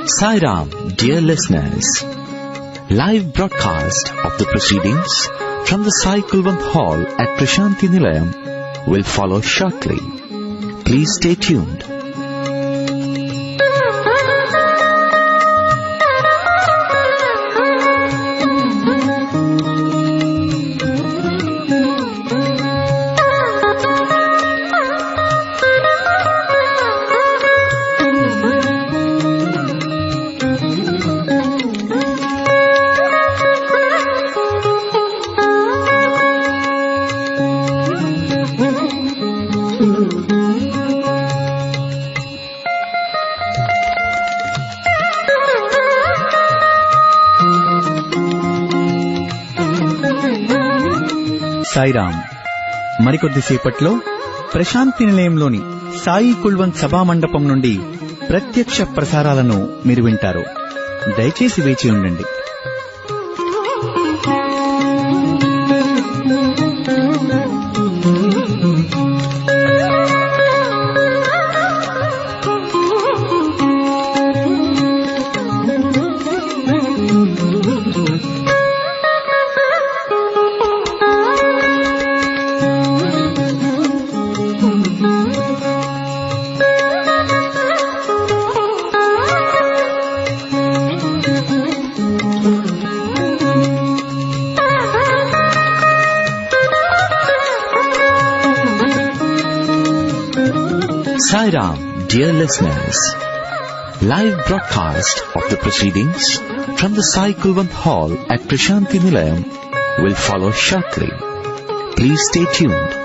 Sai Ram, dear listeners. Live broadcast of the proceedings from the Sai Kulwant Hall at Prasanthi Nilayam will follow shortly. Please stay tuned. Sairam. మరికొద్దిసేపట్లో Prashanti నిలయంలోని Sai Kulwant సభా మండపం నుండి ప్రత్యక్ష ప్రసారాలను మీరు వింటారు. దయచేసి వేచి ఉండండి. Sai Ram, dear listeners. Live broadcast of the proceedings from the Sai Kulwant Hall at Prasanthi Nilayam will follow shortly. Please stay tuned.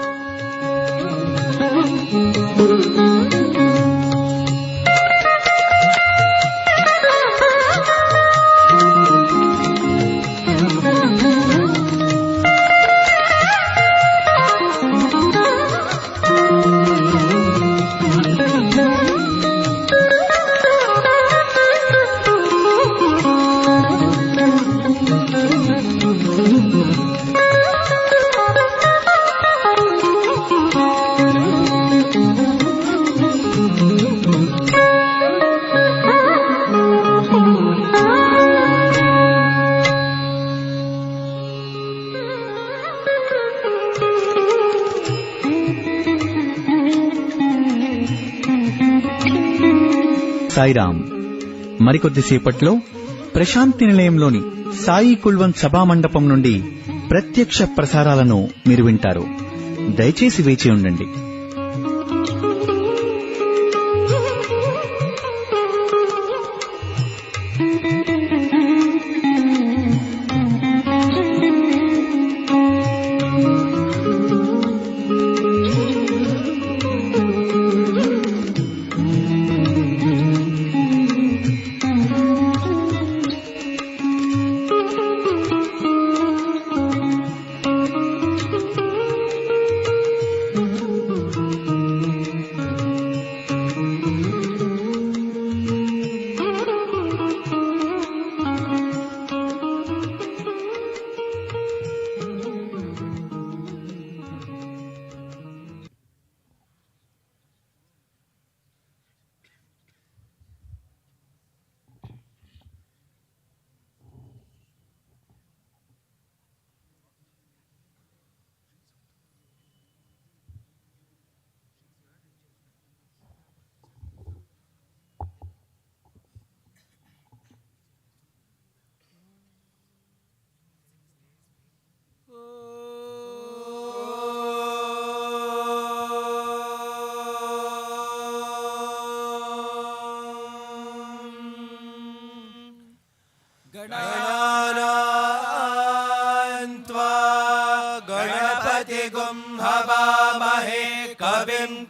Sairam. మరికొద్దిసేపట్లో Prashanti నిలయంలోని Sai Kulwant సభా మండపం నుండి ప్రత్యక్ష ప్రసారాలను మీరు వింటారు. దయచేసి వేచి ఉండండి.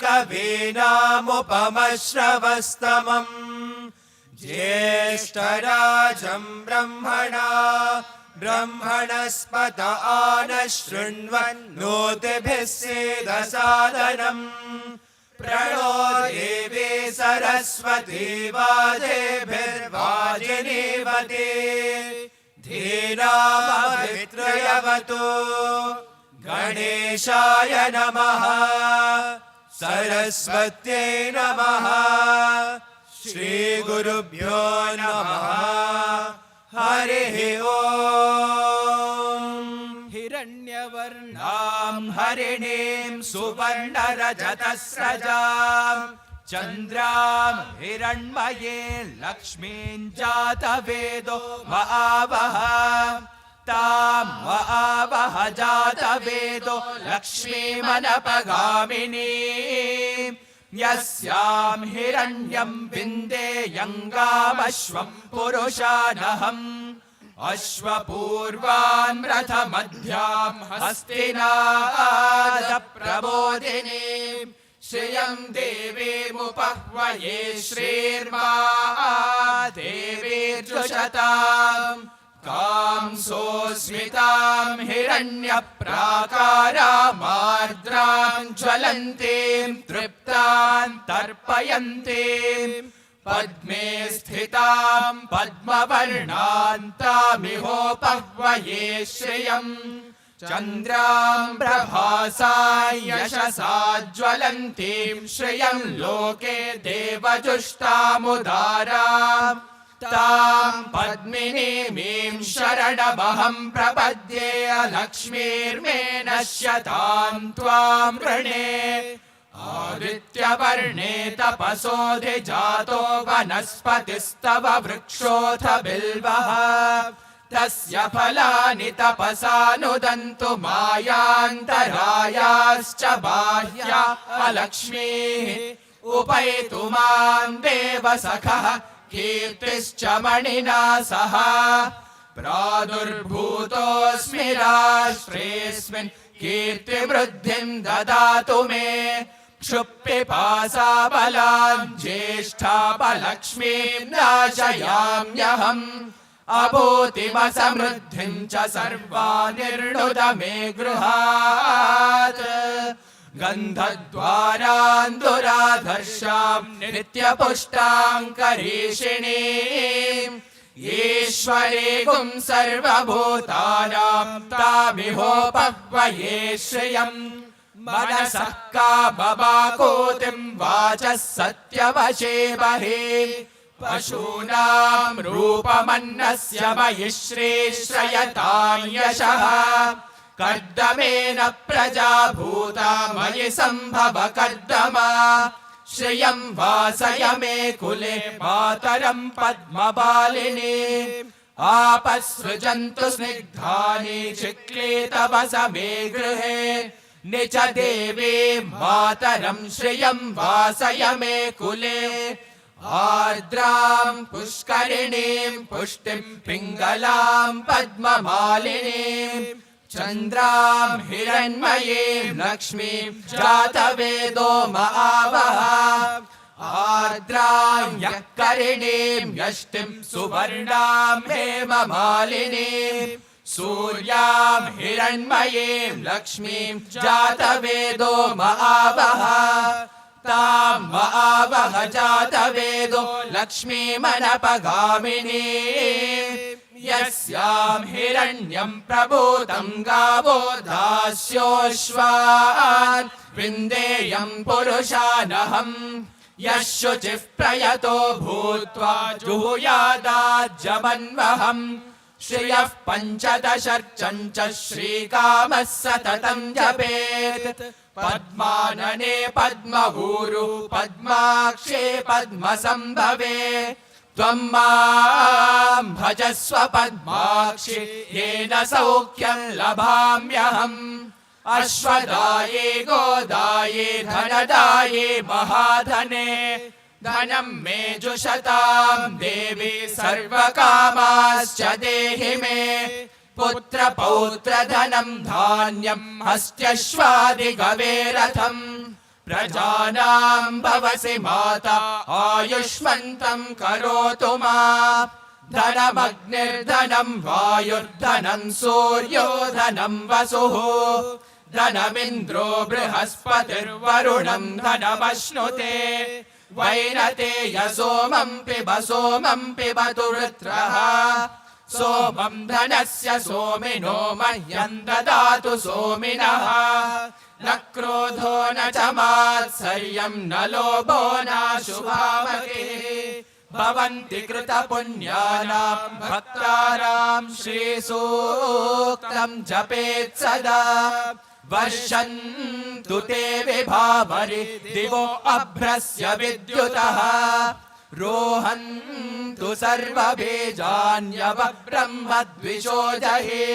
कवीनामुपमश्रवस्तमम् ज्येष्ठराजम् ब्रह्मणस्पत आनशृण्वन्नोतिभिः सीदसादनम् प्रणो देवी सरस्वती वाजेभिर्वाजिनीवती धीनामभित्रयवतु गणेशाय नमः सरस्वत्यै नमः श्रीगुरुभ्यो नमः। हरिः ओम्। हिरण्यवर्णां हरिणीं सुवर्णरजतस्रजां चन्द्रां हिरण्मये लक्ष्मीं जातवेदो वआवह तां वआवह जातवेदो लक्ष्मीमनपगामिनीं यस्यां हिरण्यं विन्देयङ्गामश्वं पुरुषानहम् अश्वपूर्वान् रथमध्यां हस्तिनादप्रबोधिनीं श्रियं देवीमुपह्वये श्रीर्मा देवीर्जुषताम् कांसोऽस्मितां हिरण्यप्राकारामार्द्रां ज्वलन्तीं तृप्तां तर्पयन्तीं पद्मे स्थितां पद्मवर्णान्तामिहोपह्वये श्रियम् चन्द्रां प्रभासा यशसा ज्वलन्तीं श्रियं लोके देवजुष्टामुदाराम् तां पद्मिनीमीं शरणमहं प्रपद्ये लक्ष्मीर्मे नश्यतां त्वां वृणे आदित्यवर्णे तपसोऽधिजातो वनस्पतिस्तव वृक्षोऽथ बिल्वः तस्य फलानि तपसानुदन्तु मायान्तरायाश्च बाह्या अलक्ष्मीः उपैतु मां देवसखः कीर्तिश्च मणिना सह प्रादुर्भूतोऽस्मि राष्ट्रेऽस्मिन् कीर्तिवृद्धिं ददातु मे क्षुत्पिपासाबलां ज्येष्ठापलक्ष्मीं नाशयाम्यहम् अभूतिमसमृद्धिं च सर्वानिर्णुद मे गृहात् गन्धद्वारान् दुराधर्षां नित्यपुष्टां करीषिणीम् ईश्वरीगुं सर्वभूतानां तामिहोपह्वये श्रियम् मनसः कामवाकोतिं वाचः सत्यवशे बहिः पशूनां रूपमन्नस्य मयि श्रीश्रयतां यशः कर्दमेन प्रजा भूता मयि सम्भव कर्दमा श्रियं वासय मे कुले मातरं पद्मपालिनी आपसृजन्तु स्निग्धानि चिक्लीतवस मे गृहे निच देवी मातरं श्रियं वासय मे कुले आर्द्रां पुष्करिणीं पुष्टिं पिङ्गलां पद्ममालिनीं चन्द्रां हिरण्मयीं लक्ष्मीं जातवेदो महावः आर्द्रां यःकरिणीं यष्टिं सुवर्णां हेममालिनीं सूर्यां हिरण्मयीं लक्ष्मीं जातवेदो महावः तां महावः जातवेदो लक्ष्मीमनपगामिनीं यस्यां हिरण्यं प्रभूतं गावो दास्योऽश्वान् विन्देयं पुरुषानहम् यः शुचिः प्रयतो भूत्वा जुहुयादाज्यमन्वहम् श्रियः पञ्चदशर्चं च श्रीकामः सततं जपेत् पद्मानने पद्मऊरु पद्माक्षे पद्मसम्भवे त्वं मां भजस्व पद्माक्षि येन सौख्यं लभाम्यहम् अश्वदाये गोदाये धनदाये महाधने धनं मे जुषतां देवी सर्वकामाश्च देहि मे पुत्रपौत्रधनं धान्यं हस्त्यश्वादिगवेरथम् प्रजानां भवसि माता आयुष्मन्तं करोतु माम् धनमग्निर्धनं वायुर्धनं सूर्यो धनं वसुः धनमिन्द्रो बृहस्पतिर्वरुणं धनमश्नुते वैनतेय सोमं पिबतु वृत्रः सोमं धनस्य सोमिनो मह्यं ददातु सोमिनः न क्रोधो न च मात्सर्यं न लोभो नाशुभावके भवन्ति कृतपुण्यानां भक्तानां श्रीसूक्तं जपेत् सदा वर्षन्तु ते विभावरि दिवो अभ्रस्य विद्युतः रोहन्तु सर्वबीजान्यव ब्रह्मद्विषो जहि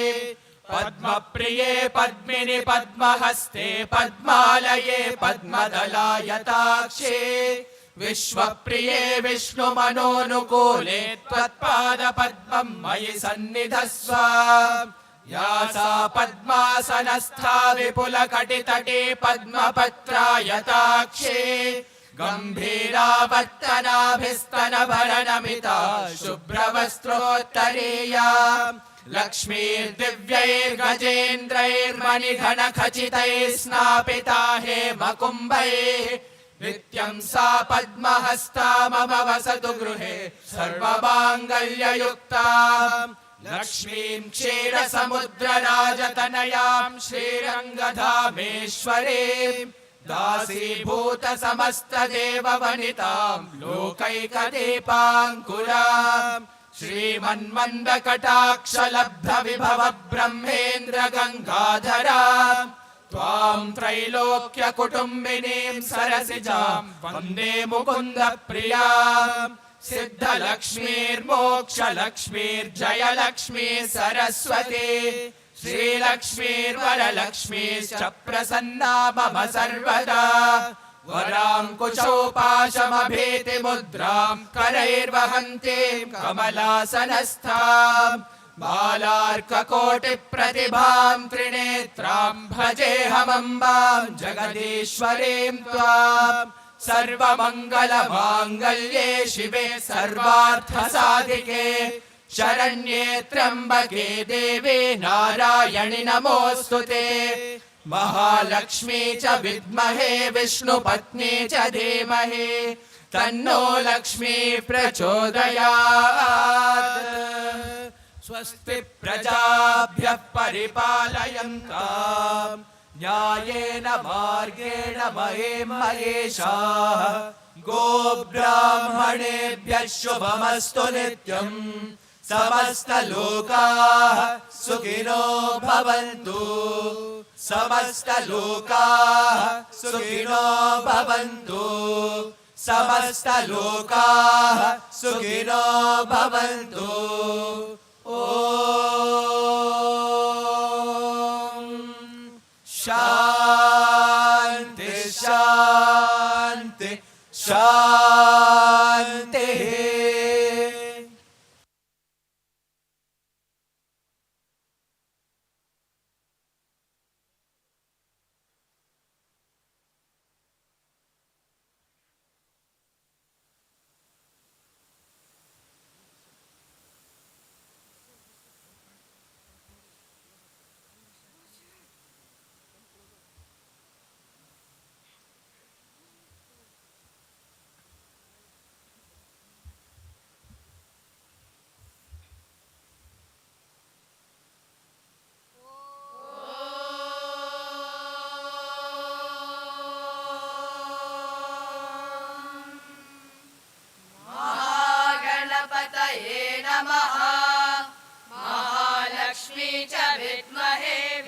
पद्मप्रिये पद्मिनि पद्महस्ते पद्मालये पद्मदलायताक्षे विश्वप्रिये विष्णुमनोनुकूले त्वत्पादपद्मं मयि सन्निधस्व या सा पद्मासनस्था विपुलकटितटे पद्मपत्रायताक्षे गम्भीरावर्तनाभिस्तनभरनमिता शुभ्रवस्त्रोत्तरीया लक्ष्मीर्दिव्यैर्गजेन्द्रैर्मणिघनखचितैः स्नापिता हेमकुम्भैः नित्यं सा पद्महस्ता मम वसतु गृहे सर्वमाङ्गल्ययुक्ता लक्ष्मीं क्षीरसमुद्रराजतनयां श्रीरङ्गधामेश्वरीं दासीभूत समस्तदेववनितां लोकैकदीपाङ्कुरां श्रीमन्मन्दकटाक्षलब्धविभव ब्रह्मेन्द्र गङ्गाधरां त्वां त्रैलोक्यकुटुम्बिनीं सरसिजां वन्दे मुकुन्दप्रियां सिद्धलक्ष्मीर्मोक्षलक्ष्मीर्जयलक्ष्मी सरस्वती श्रीलक्ष्मीर्वरलक्ष्मीश्च प्रसन्ना मम सर्वदा वराङ्कुशोपाशमभीतिमुद्रां करैर्वहन्तीं कमलासनस्थां बालार्ककोटिप्रतिभां त्रिनेत्रां भजेऽहमम्बां जगदीश्वरीं त्वां सर्वमङ्गलमाङ्गल्ये शिवे सर्वार्थसाधिके शरण्ये त्र्यम्बके देवी नारायणि नमोऽस्तुते महालक्ष्मी च विद्महे विष्णुपत्नी च धीमहि तन्नो लक्ष्मी प्रचोदयात् स्वस्ति प्रजाभ्यः परिपालयन्ताम् न्यायेन मार्गेण महीं महेशाः गोब्राह्मणेभ्यः शुभमस्तु नित्यम् समस्तलोकाः सुखिनो भवन्तु समस्तलोकाः सुखिनो भवन्तु समस्तलोकाः सुखिनो भवन्तु ॐ शान्ति शान्ति शान्तिः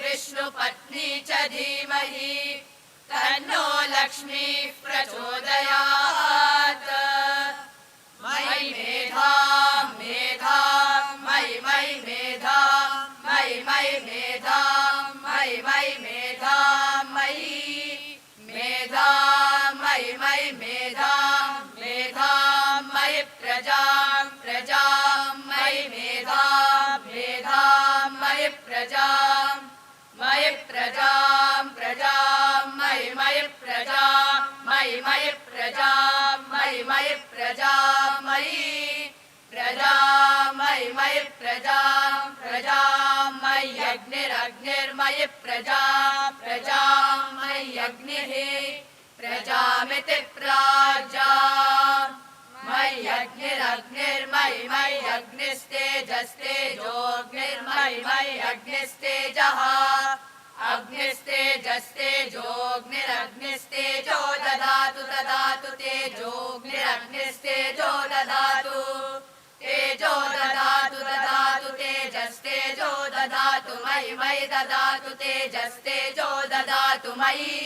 विष्णुपत्नी च धीमहि तन्नो लक्ष्मी प्रचोदयात् मयि मेधां मेधां मयि मयि मेधां मयि मयि मेधां मयि मयि मेधां मयि मेधां मयि मयि मेधां मेधां मयि प्रजां प्रजां मयि मेधां मेधां मयि प्रजां मयि प्रजां प्रजां मयि मयि प्रजां मयि मयि प्रजां मयि मयि प्रजां मयि प्रजां मयि मयि प्रजां प्रजां मयि अग्निरग्निर्मयि प्रजां प्रजां मयि अग्निः प्रजामिति प्राजां मयि अग्निरग्निर्मयि मयि अग्निस्तेजस्तेजोऽग्निर्मयि मयि अग्निस्तेजः अग्निस्तेजस्तेजोऽग्निरग्निस्तेजो ददातु ददातु तेजोऽग्निरग्निस्तेजो ददातु तेजो ददातु ददातु तेजस्तेजो ददातु मयि मयि ददातु तेजस्तेजो ददातु मयि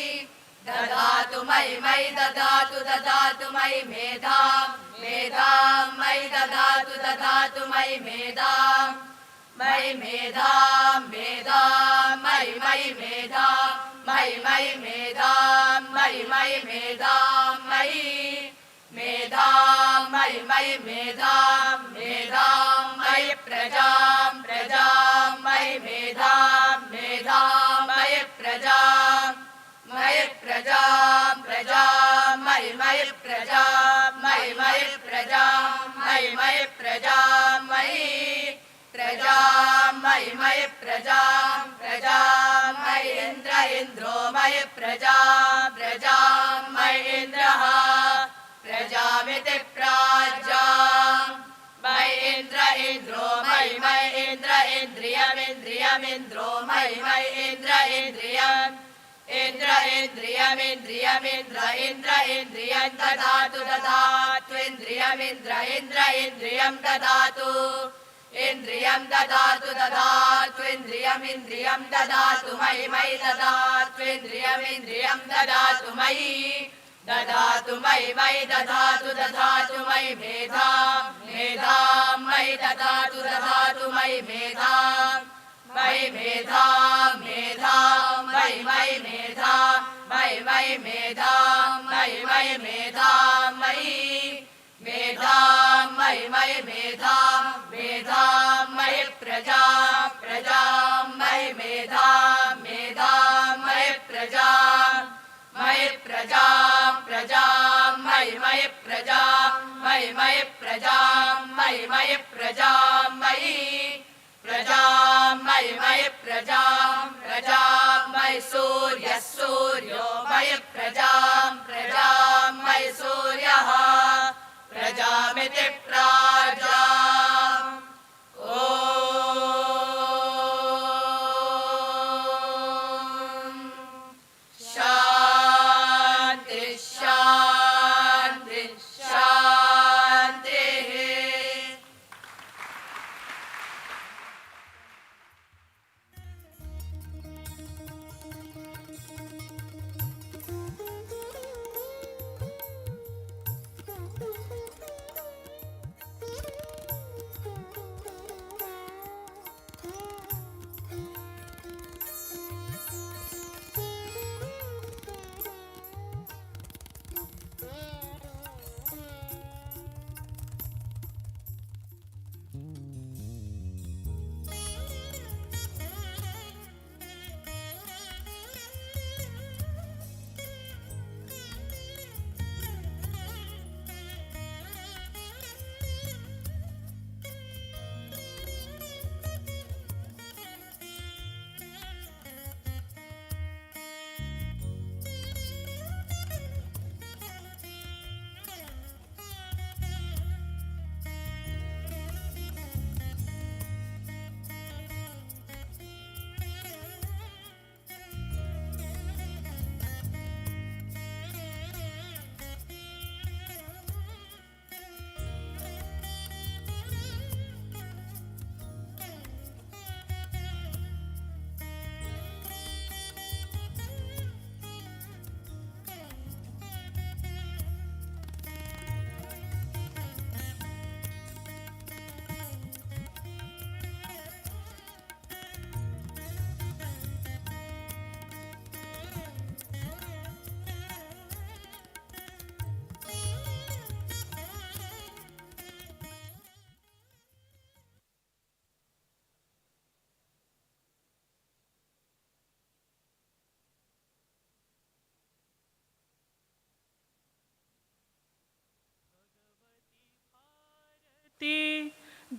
ददातु मयि मयि ददातु ददातु मयि मेधां मेधां मयि ददातु ददातु मयि मेधां मयि मेधां मेधां मयि मयि मेधां मयि मयि मेधां मयि मयि मेधां मयि मेधां मयि मयि मेधां मेधां मयि प्रजां प्रजां मयि मेधां मेधां मयि प्रजां मयि प्रजां प्रजां मयि मयि प्रजां मयि मयि प्रजां मयि मयि प्रजां मयि प्रजां मयि मयि प्रजां प्रजां मयि इन्द्रो मयि प्रजां प्रजां मयि इन्द्रः प्रजामिति प्राजां मयि इन्द्रो मयि मयि इन्द्रियमिन्द्रियमिन्द्रो मयि मयि इन्द्रियम् इन्द्रियं ददातु ददातु इन्द्रियं ददातु इन्द्रियं ददातु ददातु इन्द्रियं ददातु मयि मयि ददातु इन्द्रियं ददातु मयि मयि ददातु ददातु मयि मेधां मेधां मयि ददातु ददातु मयि मेधां मयि मेधां मेधां मयि मयि मेधां मयि मयि मेधां मयि मयि मेधां मयि मेधां मयि मयि मेधां मेधां मयि प्रजां प्रजां मयि मेधां मेधां मयि प्रजां मयि प्रजां प्रजां मयि मयि प्रजां मयि मयि प्रजां मयि मयि प्रजां मयि प्रजां मयि मयि प्रजां प्रजां मयि सूर्यो मयि प्रजां प्रजां मयि सूर्यः प्रजामिति प्राजां ॐ शान्ति शान्ति शान्तिः।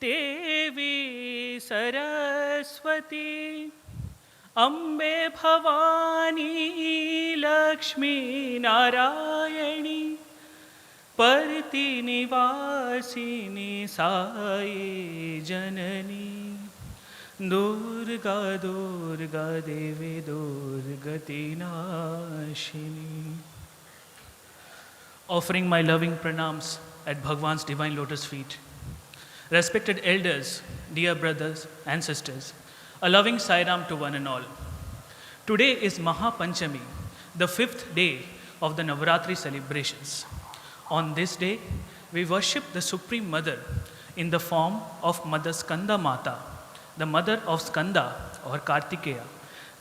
देवी सरस्वती अम्बे भवानी लक्ष्मी नारायणी पर्तिनिवासिनी साई जननी Durga Durga Devi Durgati Nashini. Offering my loving pranams at Bhagawan's divine lotus feet. Respected elders, dear brothers and sisters, a loving Sai Ram to one and all. Today is Maha Panchami, the 5th day of the Navaratri celebrations. On this day, we worship the Supreme Mother in the form of Mother Skanda Mata, the mother of Skanda or Kartikeya,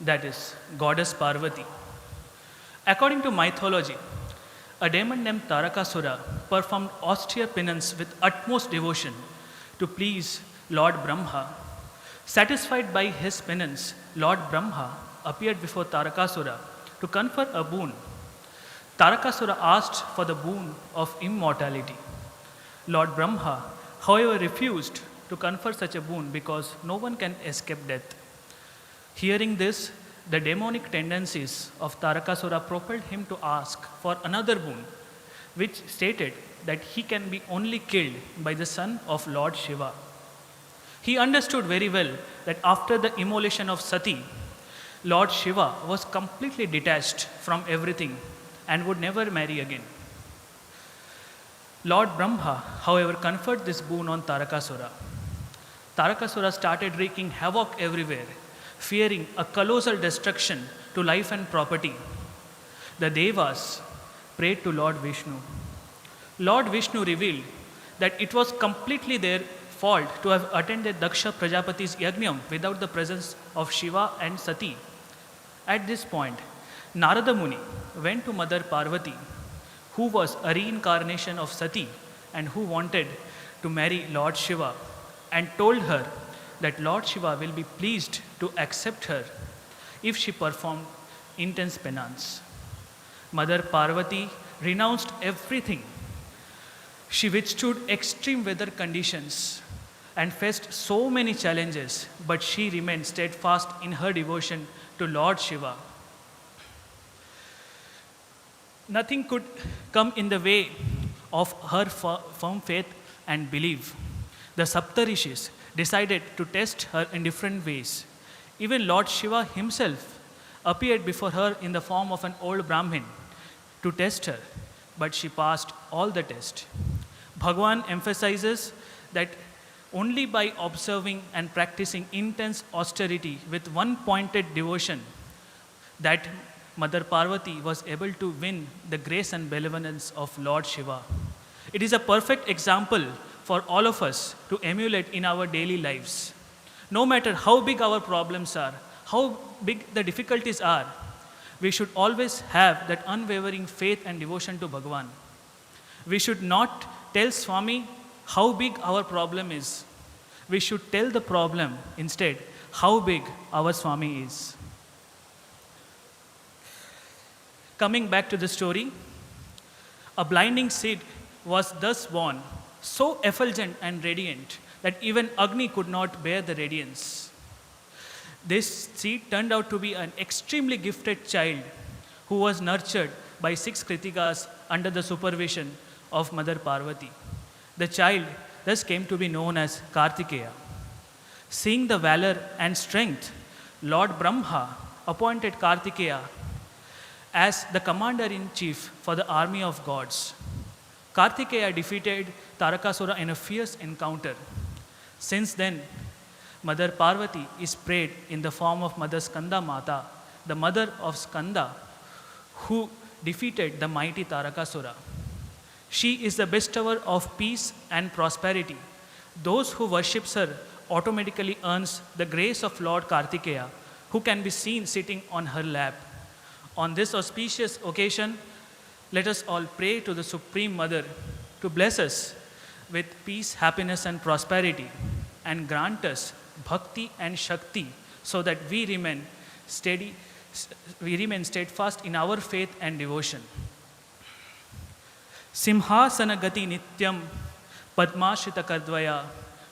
that is, Goddess Parvati. According to mythology, a demon named Tarakasura performed austere penance with utmost devotion to please Lord Brahma. Satisfied by his penance, Lord Brahma appeared before Tarakasura to confer a boon. Tarakasura asked for the boon of immortality. Lord Brahma, however, refused to confer such a boon because no one can escape death. Hearing this, the demonic tendencies of Tarakasura propelled him to ask for another boon, which stated that he can be only killed by the son of Lord Shiva. He understood very well that after the immolation of Sati, Lord Shiva was completely detached from everything and would never marry again. Lord Brahma, however, conferred this boon on Tarakasura. Tarakasura started wreaking havoc everywhere, fearing a colossal destruction to life and property. The Devas prayed to Lord Vishnu. Lord Vishnu revealed that it was completely their fault to have attended Daksha Prajapati's Yajnam without the presence of Shiva and Sati. At this point, Narada Muni went to Mother Parvati, who was a reincarnation of Sati and who wanted to marry Lord Shiva, and told her that Lord Shiva will be pleased to accept her if she performed intense penance. Mother Parvati renounced everything. She withstood extreme weather conditions and faced so many challenges, but she remained steadfast in her devotion to Lord Shiva. Nothing could come in the way of her firm faith and belief. The Saptarishis decided to test her in different ways. Even Lord Shiva himself appeared before her in the form of an old Brahmin to test her, but she passed all the tests. Bhagawan emphasizes that only by observing and practicing intense austerity with one-pointed devotion that Mother Parvati was able to win the grace and benevolence of Lord Shiva. It is a perfect example for all of us to emulate in our daily lives. No matter how big our problems are, how big the difficulties are, we should always have that unwavering faith and devotion to Bhagawan. We should not tell Swami how big our problem is. We should tell the problem instead how big our Swami is. Coming back to the story, a blinding seed was thus born, so effulgent and radiant that even Agni could not bear the radiance. This seed turned out to be an extremely gifted child who was nurtured by 6 Kritikas under the supervision of Mother Parvati. The child thus came to be known as Kartikeya. Seeing the valor and strength, Lord Brahma appointed Kartikeya as the commander-in-chief for the army of gods. Kartikeya defeated Tarakasura in a fierce encounter. Since then, Mother Parvati is prayed in the form of Mother Skanda Mata, the mother of Skanda, who defeated the mighty Tarakasura. She is the bestower of peace and prosperity. Those who worships her automatically earns the grace of Lord Kartikeya, who can be seen sitting on her lap. On this auspicious occasion, let us all pray to the Supreme Mother to bless us with peace, happiness, and prosperity, and grant us bhakti and shakti so that we remain steadfast in our faith and devotion. Simhasana gati nityam padmashita kardvaya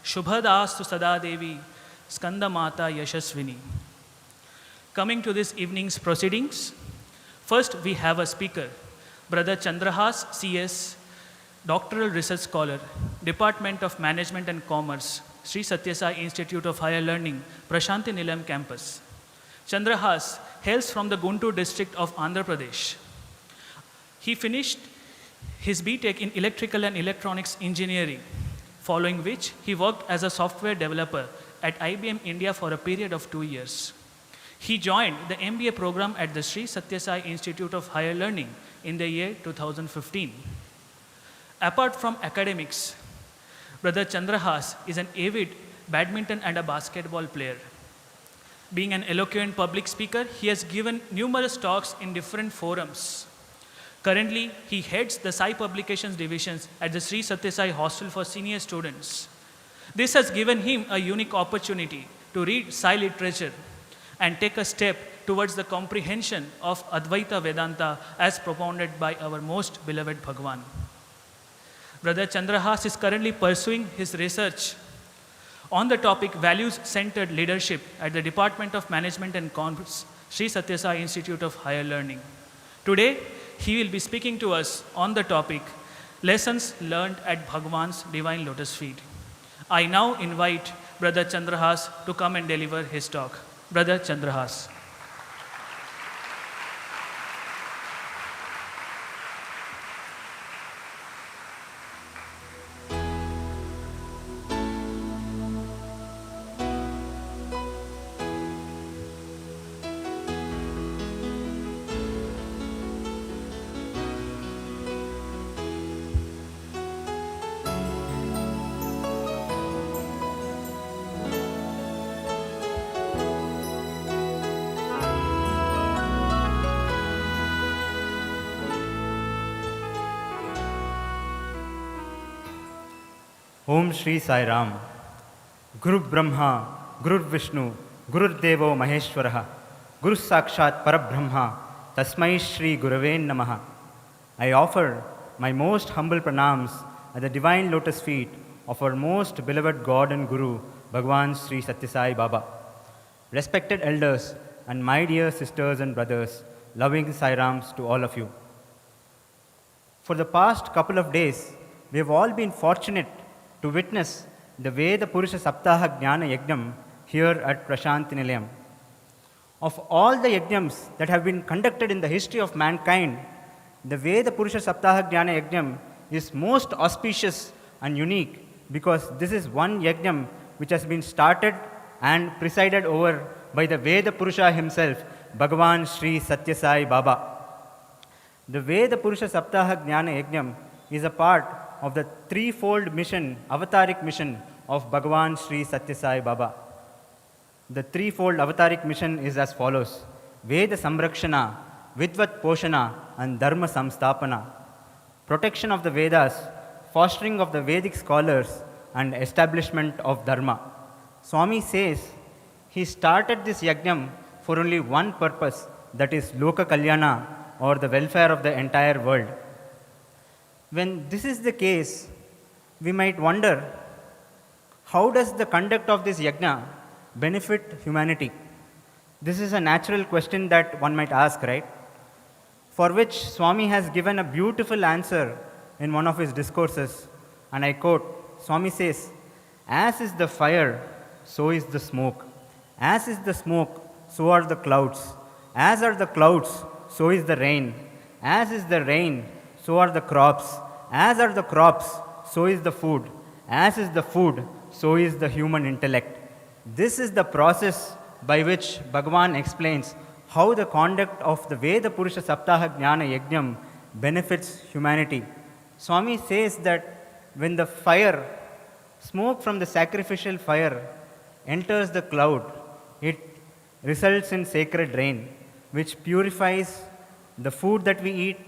shubhadastu sada Devi skanda mata yashasvini. Coming to this evening's proceedings, first we have a speaker, Brother Chandrahaas, CS, Doctoral Research Scholar, Department of Management and Commerce, Sree Sathya Sai Institute of Higher Learning, Prasanthi Nilayam campus. Chandrahaas hails from the Guntur district of Andhra Pradesh. He finished his BTech in Electrical and Electronics Engineering, following which he worked as a software developer at IBM India for a period of 2 years. He joined the MBA program at the Sree Sathya Sai Institute of Higher Learning in the year 2015. Apart from academics, Brother Chandrahaas is an avid badminton and a basketball player. Being an eloquent public speaker, he has given numerous talks in different forums. Currently, he heads the Sai Publications divisions at the Sree Sathya Sai Hostel for Senior Students. This has given him a unique opportunity to read Sai literature and take a step towards the comprehension of Advaita Vedanta as propounded by our most beloved Bhagawan. Brother Chandrahaas is currently pursuing his research on the topic Values-Centered Leadership at the Department of Management and Commerce, Sree Sathya Sai Institute of Higher Learning. Today, he will be speaking to us on the topic Lessons Learned at Bhagawan's Divine Lotus Feet. I now invite Brother Chandrahaas to come and deliver his talk. Brother Chandrahaas. Om Shri Sai Ram. Guru Brahma, Guru Vishnu, Guru Deva Maheshwaraha, Guru Sakshat Parabrahma, Tasmai Shri Gurave Namaha. I offer my most humble pranams at the divine lotus feet of our most beloved God and Guru, Bhagawan Sri Sathya Sai Baba. Respected elders and my dear sisters and brothers, loving Sai Rams to all of you. For the past couple of days, we have all been fortunate to witness the Veda Purusha Saptaha Jnana Yajnam here at Prasanthi Nilayam. Of all the yajnams that have been conducted in the history of mankind, the Veda Purusha Saptaha Jnana Yajnam is most auspicious and unique because this is one yajnam which has been started and presided over by the Veda Purusha himself, Bhagawan Sri Sathya Sai Baba. The Veda Purusha Saptaha Jnana Yajnam is a part of the threefold mission, avataric mission of Bhagawan Sri Sathya Sai Baba. The threefold avataric mission is as follows: Veda Samrakshana, Vidvat Poshana, and Dharma Samstapana. Protection of the Vedas, fostering of the Vedic scholars, and establishment of Dharma. Swami says he started this yajnam for only one purpose, that is Loka Kalyana, or the welfare of the entire world. When this is the case, we might wonder, how does the conduct of this yajna benefit humanity? This is a natural question that one might ask, right? For which Swami has given a beautiful answer in one of his discourses. And I quote, Swami says, "As is the fire, so is the smoke. As is the smoke, so are the clouds. As are the clouds, so is the rain. As is the rain, so are the crops. As are the crops, so is the food. As is the food, so is the human intellect." This is the process by which Bhagavan explains how the conduct of the Veda Purusha Saptaha Jnana Yajnam benefits humanity. Swami says that when the fire, smoke from the sacrificial fire, enters the cloud, it results in sacred rain, which purifies the food that we eat,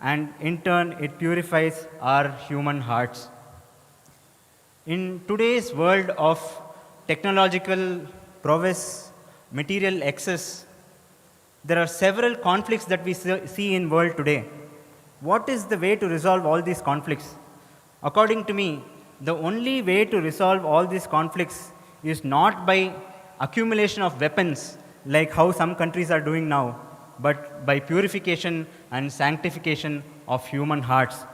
and in turn it purifies our human hearts. In today's world of technological prowess, material excess, there are several conflicts that we see in world today. What is the way to resolve all these conflicts? According to me, the only way to resolve all these conflicts is not by accumulation of weapons like how some countries are doing now, but by purification and sanctification of human hearts.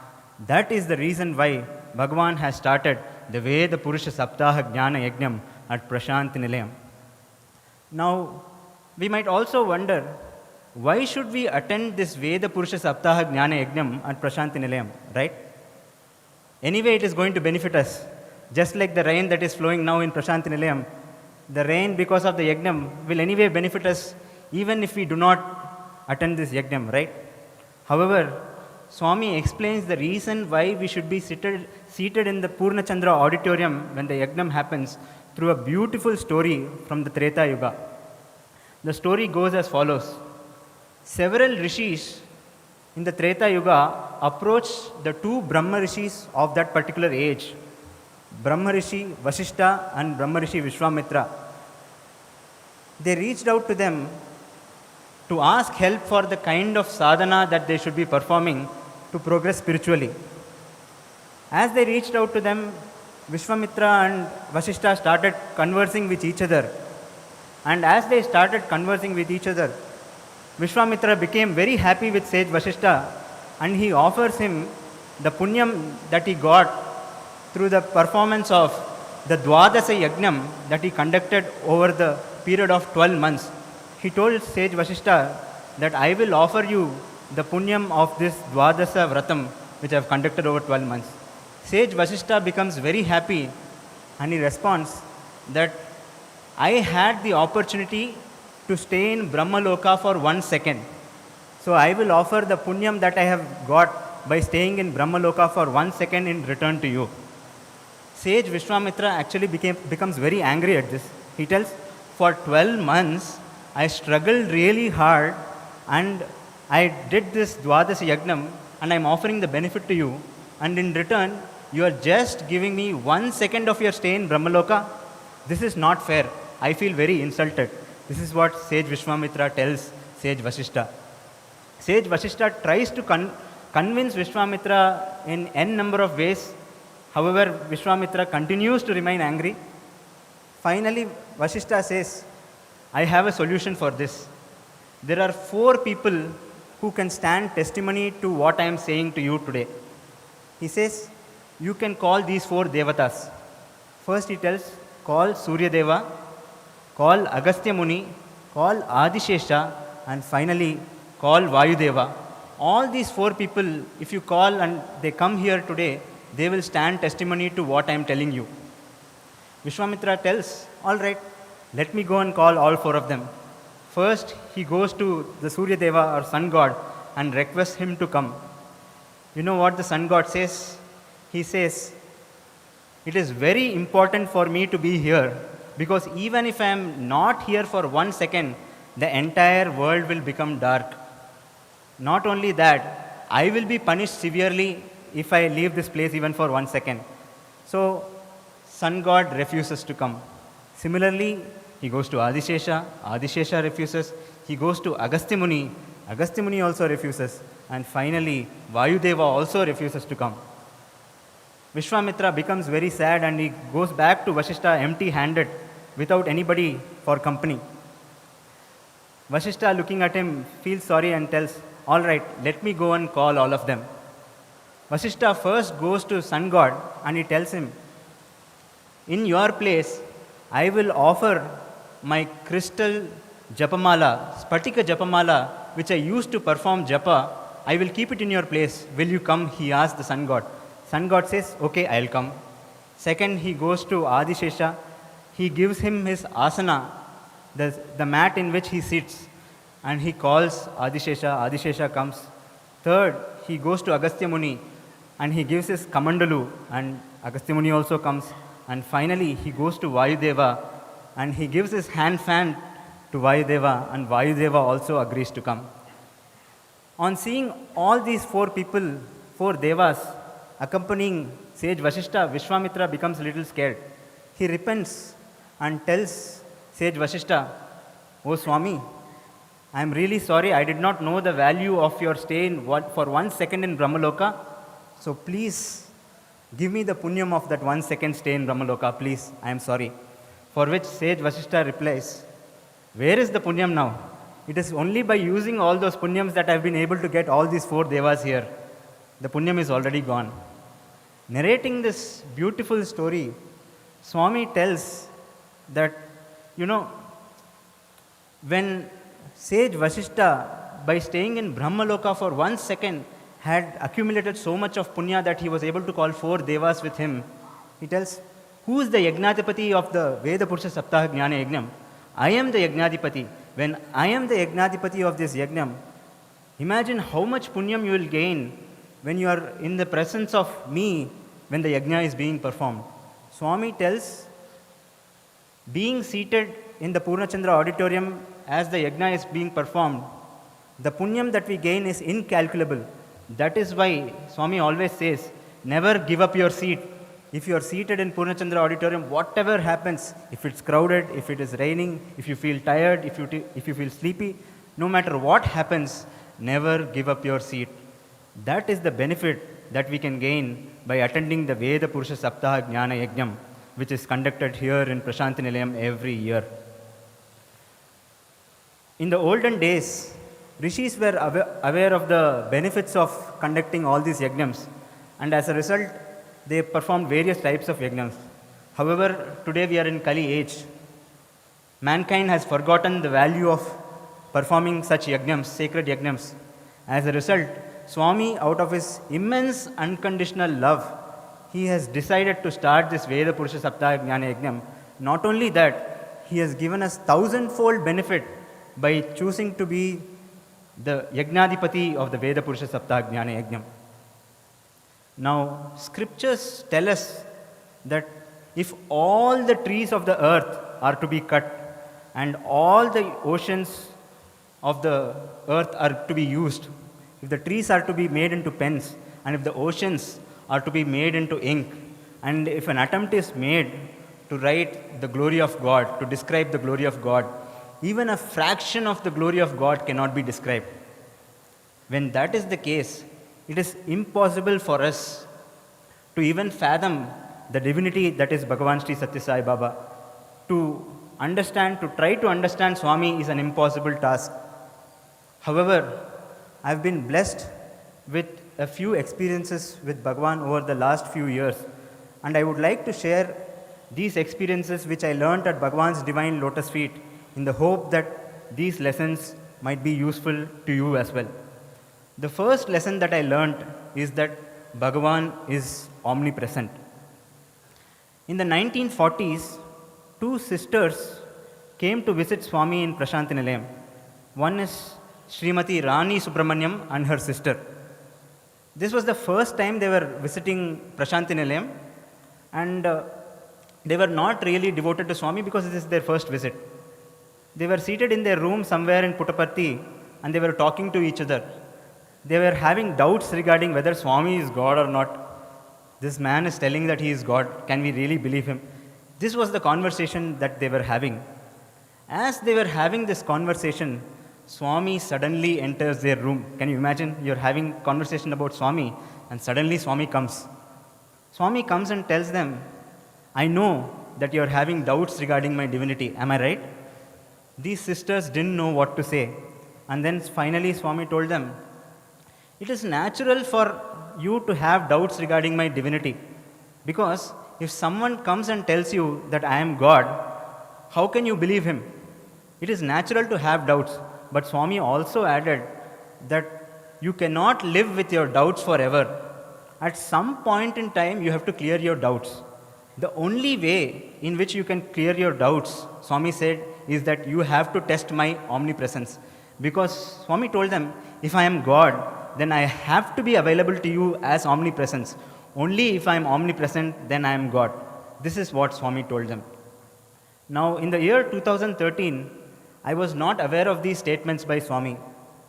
That is the reason why Bhagavan has started the Veda Purusha Saptaha Jnana Yajnam at Prasanthi Nilayam. Now, we might also wonder, why should we attend this Veda Purusha Saptaha Jnana Yajnam at Prasanthi Nilayam, right? Anyway, it is going to benefit us. Just like the rain that is flowing now in Prasanthi Nilayam, the rain because of the Yajnam will anyway benefit us even if we do not attend this Yajnam, right? However, Swami explains the reason why we should be seated in the Purnachandra auditorium when the Yajnam happens through a beautiful story from the Treta Yuga. The story goes as follows. Several rishis in the Treta Yuga approached the two Brahma rishis of that particular age, Brahma Rishi Vasishta and Brahma Rishi Vishwamitra. They reached out to them to ask help for the kind of sadhana that they should be performing to progress spiritually. As they reached out to them, Vishwamitra and Vasishta started conversing with each other. And as they started conversing with each other, Vishwamitra became very happy with sage Vasishta, and he offers him the punyam that he got through the performance of the Dwadasa Yajnam that he conducted over the period of 12 months. He told sage Vasishta that I will offer you the punyam of this Dwadasa Vratam which I have conducted over 12 months. Sage Vasishta becomes very happy and he responds that I had the opportunity to stay in Brahmaloka for 1 second. So I will offer the punyam that I have got by staying in Brahmaloka for 1 second in return to you. Sage Vishwamitra actually becomes very angry at this. He tells, for 12 months, I struggled really hard and I did this Dwadasa Yagnam and I'm offering the benefit to you. And in return, you are just giving me 1 second of your stay in Brahmaloka. This is not fair. I feel very insulted. This is what Sage Vishwamitra tells Sage Vasishta. Sage Vasishta tries to convince Vishwamitra in n number of ways. However, Vishwamitra continues to remain angry. Finally, Vasishta says, I have a solution for this. There are 4 people who can stand testimony to what I am saying to you today. He says, you can call these 4 devatas. First he tells, call Surya Deva, call Agastya Muni, call Adishesha, and finally call Vayudeva. All these 4 people, if you call and they come here today, they will stand testimony to what I am telling you. Vishwamitra tells, all right, let me go and call all 4 of them. First, he goes to the Surya Deva or sun god and requests him to come. You know what the sun god says? He says, it is very important for me to be here because even if I am not here for 1 second, the entire world will become dark. Not only that, I will be punished severely if I leave this place even for 1 second. So, sun god refuses to come. Similarly, he goes to Adishesha, Adishesha refuses. He goes to Agastya Muni, Agastya Muni also refuses. And finally, Vayudeva also refuses to come. Vishwamitra becomes very sad and he goes back to Vasishta empty-handed without anybody for company. Vasishta, looking at him, feels sorry and tells, all right, let me go and call all of them. Vasishta first goes to sun god and he tells him, in your place, I will offer my crystal Japamala, Spatika Japamala, which I used to perform Japa. I will keep it in your place. Will you come? He asks the sun god. Sun god says, okay, I'll come. Second, he goes to Adishesha. He gives him his asana, the mat in which he sits, and he calls Adishesha. Adishesha comes. Third, he goes to Agastya Muni and he gives his kamandalu, and Agastya Muni also comes. And finally, he goes to Vayudeva and he gives his hand fan to Vayudeva, and Vayudeva also agrees to come. On seeing all these 4 people, 4 devas accompanying sage Vasishta, Vishwamitra becomes a little scared. He repents and tells sage Vasishta, oh Swami, I am really sorry, I did not know the value of your stay for 1 second in Brahmaloka. So please give me the punyam of that 1 second stay in Brahmaloka, please, I am sorry. For which sage Vasishta replies, where is the punyam now? It is only by using all those punyams that I have been able to get all these 4 devas here. The punyam is already gone. narrating this beautiful story, Swami tells that, when sage Vasishtha, by staying in Brahmaloka for 1 second, had accumulated so much of punya that he was able to call 4 devas with him, he tells, who is the Yagnadipati of the Veda Purusha Saptaha Jnana Yagnam? I am the Yagnadipati. When I am the Yagnadipati of this Yagnam, imagine how much punyam you will gain when you are in the presence of me when the yajna is being performed. Swami tells, being seated in the Purnachandra auditorium as the yajna is being performed, the punyam that we gain is incalculable. That is why Swami always says, never give up your seat. If you are seated in Purnachandra auditorium, whatever happens, if it's crowded, if it is raining, if you feel tired, if you feel sleepy, no matter what happens, never give up your seat. That is the benefit that we can gain by attending the Veda Purusha Saptaha Jnana Yajnam, which is conducted here in Prasanthi Nilayam every year. In the olden days, rishis were aware of the benefits of conducting all these yajnams, and as a result, they performed various types of yajnams. However, today we are in Kali age. Mankind has forgotten the value of performing such yajnams, sacred yajnams. As a result, Swami, out of his immense unconditional love, he has decided to start this Veda Purusha Saptaha Jnana Yajnam. Not only that, he has given us 1,000-fold benefit by choosing to be the Yagnadipati of the Veda Purusha Saptaha Jnana Yajnam. Now, scriptures tell us that if all the trees of the earth are to be cut and all the oceans of the earth are to be used, if the trees are to be made into pens, and if the oceans are to be made into ink, and if an attempt is made to write the glory of God, to describe the glory of God, even a fraction of the glory of God cannot be described. When that is the case, it is impossible for us to even fathom the divinity that is Bhagawan Sri Satya Sai Baba. To try to understand Swami is an impossible task. However, I've been blessed with a few experiences with Bhagavan over the last few years, and I would like to share these experiences which I learnt at Bhagavan's divine lotus feet in the hope that these lessons might be useful to you as well. The first lesson that I learnt is that Bhagavan is omnipresent. In the 1940s, 2 sisters came to visit Swami in Prasanthi Nilayam. One is Srimati Rani Subramanyam and her sister. This was the first time they were visiting Prasanthi Nilayam, and they were not really devoted to Swami because this is their first visit. They were seated in their room somewhere in Puttaparthi and they were talking to each other. They were having doubts regarding whether Swami is God or not. This man is telling that he is God. Can we really believe him? This was the conversation that they were having. As they were having this conversation, Swami suddenly enters their room. Can you imagine? You're having conversation about Swami and suddenly Swami comes. Swami comes and tells them, I know that you're having doubts regarding my divinity. Am I right? These sisters didn't know what to say. And then finally Swami told them, it is natural for you to have doubts regarding my divinity. Because if someone comes and tells you that I am God, how can you believe him? It is natural to have doubts. But Swami also added that you cannot live with your doubts forever. At some point in time, you have to clear your doubts. The only way in which you can clear your doubts, Swami said, is that you have to test my omnipresence. Because Swami told them, if I am God, then I have to be available to you as omnipresence. Only if I am omnipresent, then I am God. This is what Swami told them. Now, in the year 2013, I was not aware of these statements by Swami,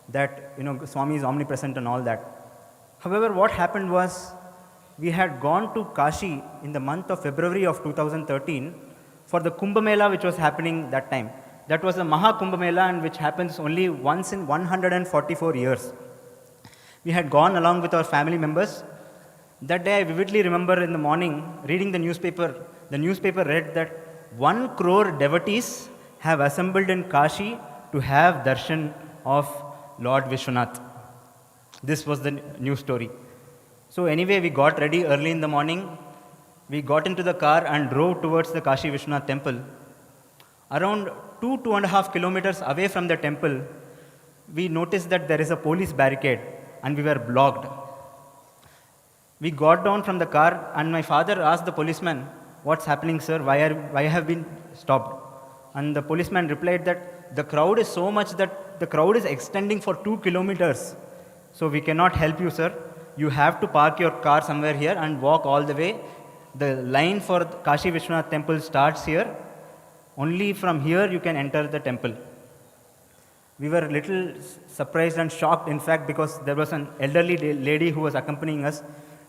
that Swami is omnipresent and all that. However, what happened was, we had gone to Kashi in the month of February of 2013 for the Kumbh Mela which was happening that time. That was the Maha Kumbh Mela, and which happens only once in 144 years. We had gone along with our family members. That day I vividly remember in the morning reading the newspaper. The newspaper read that 1 crore devotees have assembled in Kashi to have darshan of Lord Vishwanath. This was the news story. So anyway, we got ready early in the morning. We got into the car and drove towards the Kashi Vishwanath temple. Around 2.5 kilometers away from the temple, we noticed that there is a police barricade and we were blocked. We got down from the car and my father asked the policeman, "What's happening, sir? Why have been stopped?" And the policeman replied that the crowd is so much that the crowd is extending for 2 kilometers. So we cannot help you, sir. You have to park your car somewhere here and walk all the way. The line for Kashi Vishwanath temple starts here. Only from here you can enter the temple. We were a little surprised and shocked, in fact, because there was an elderly lady who was accompanying us.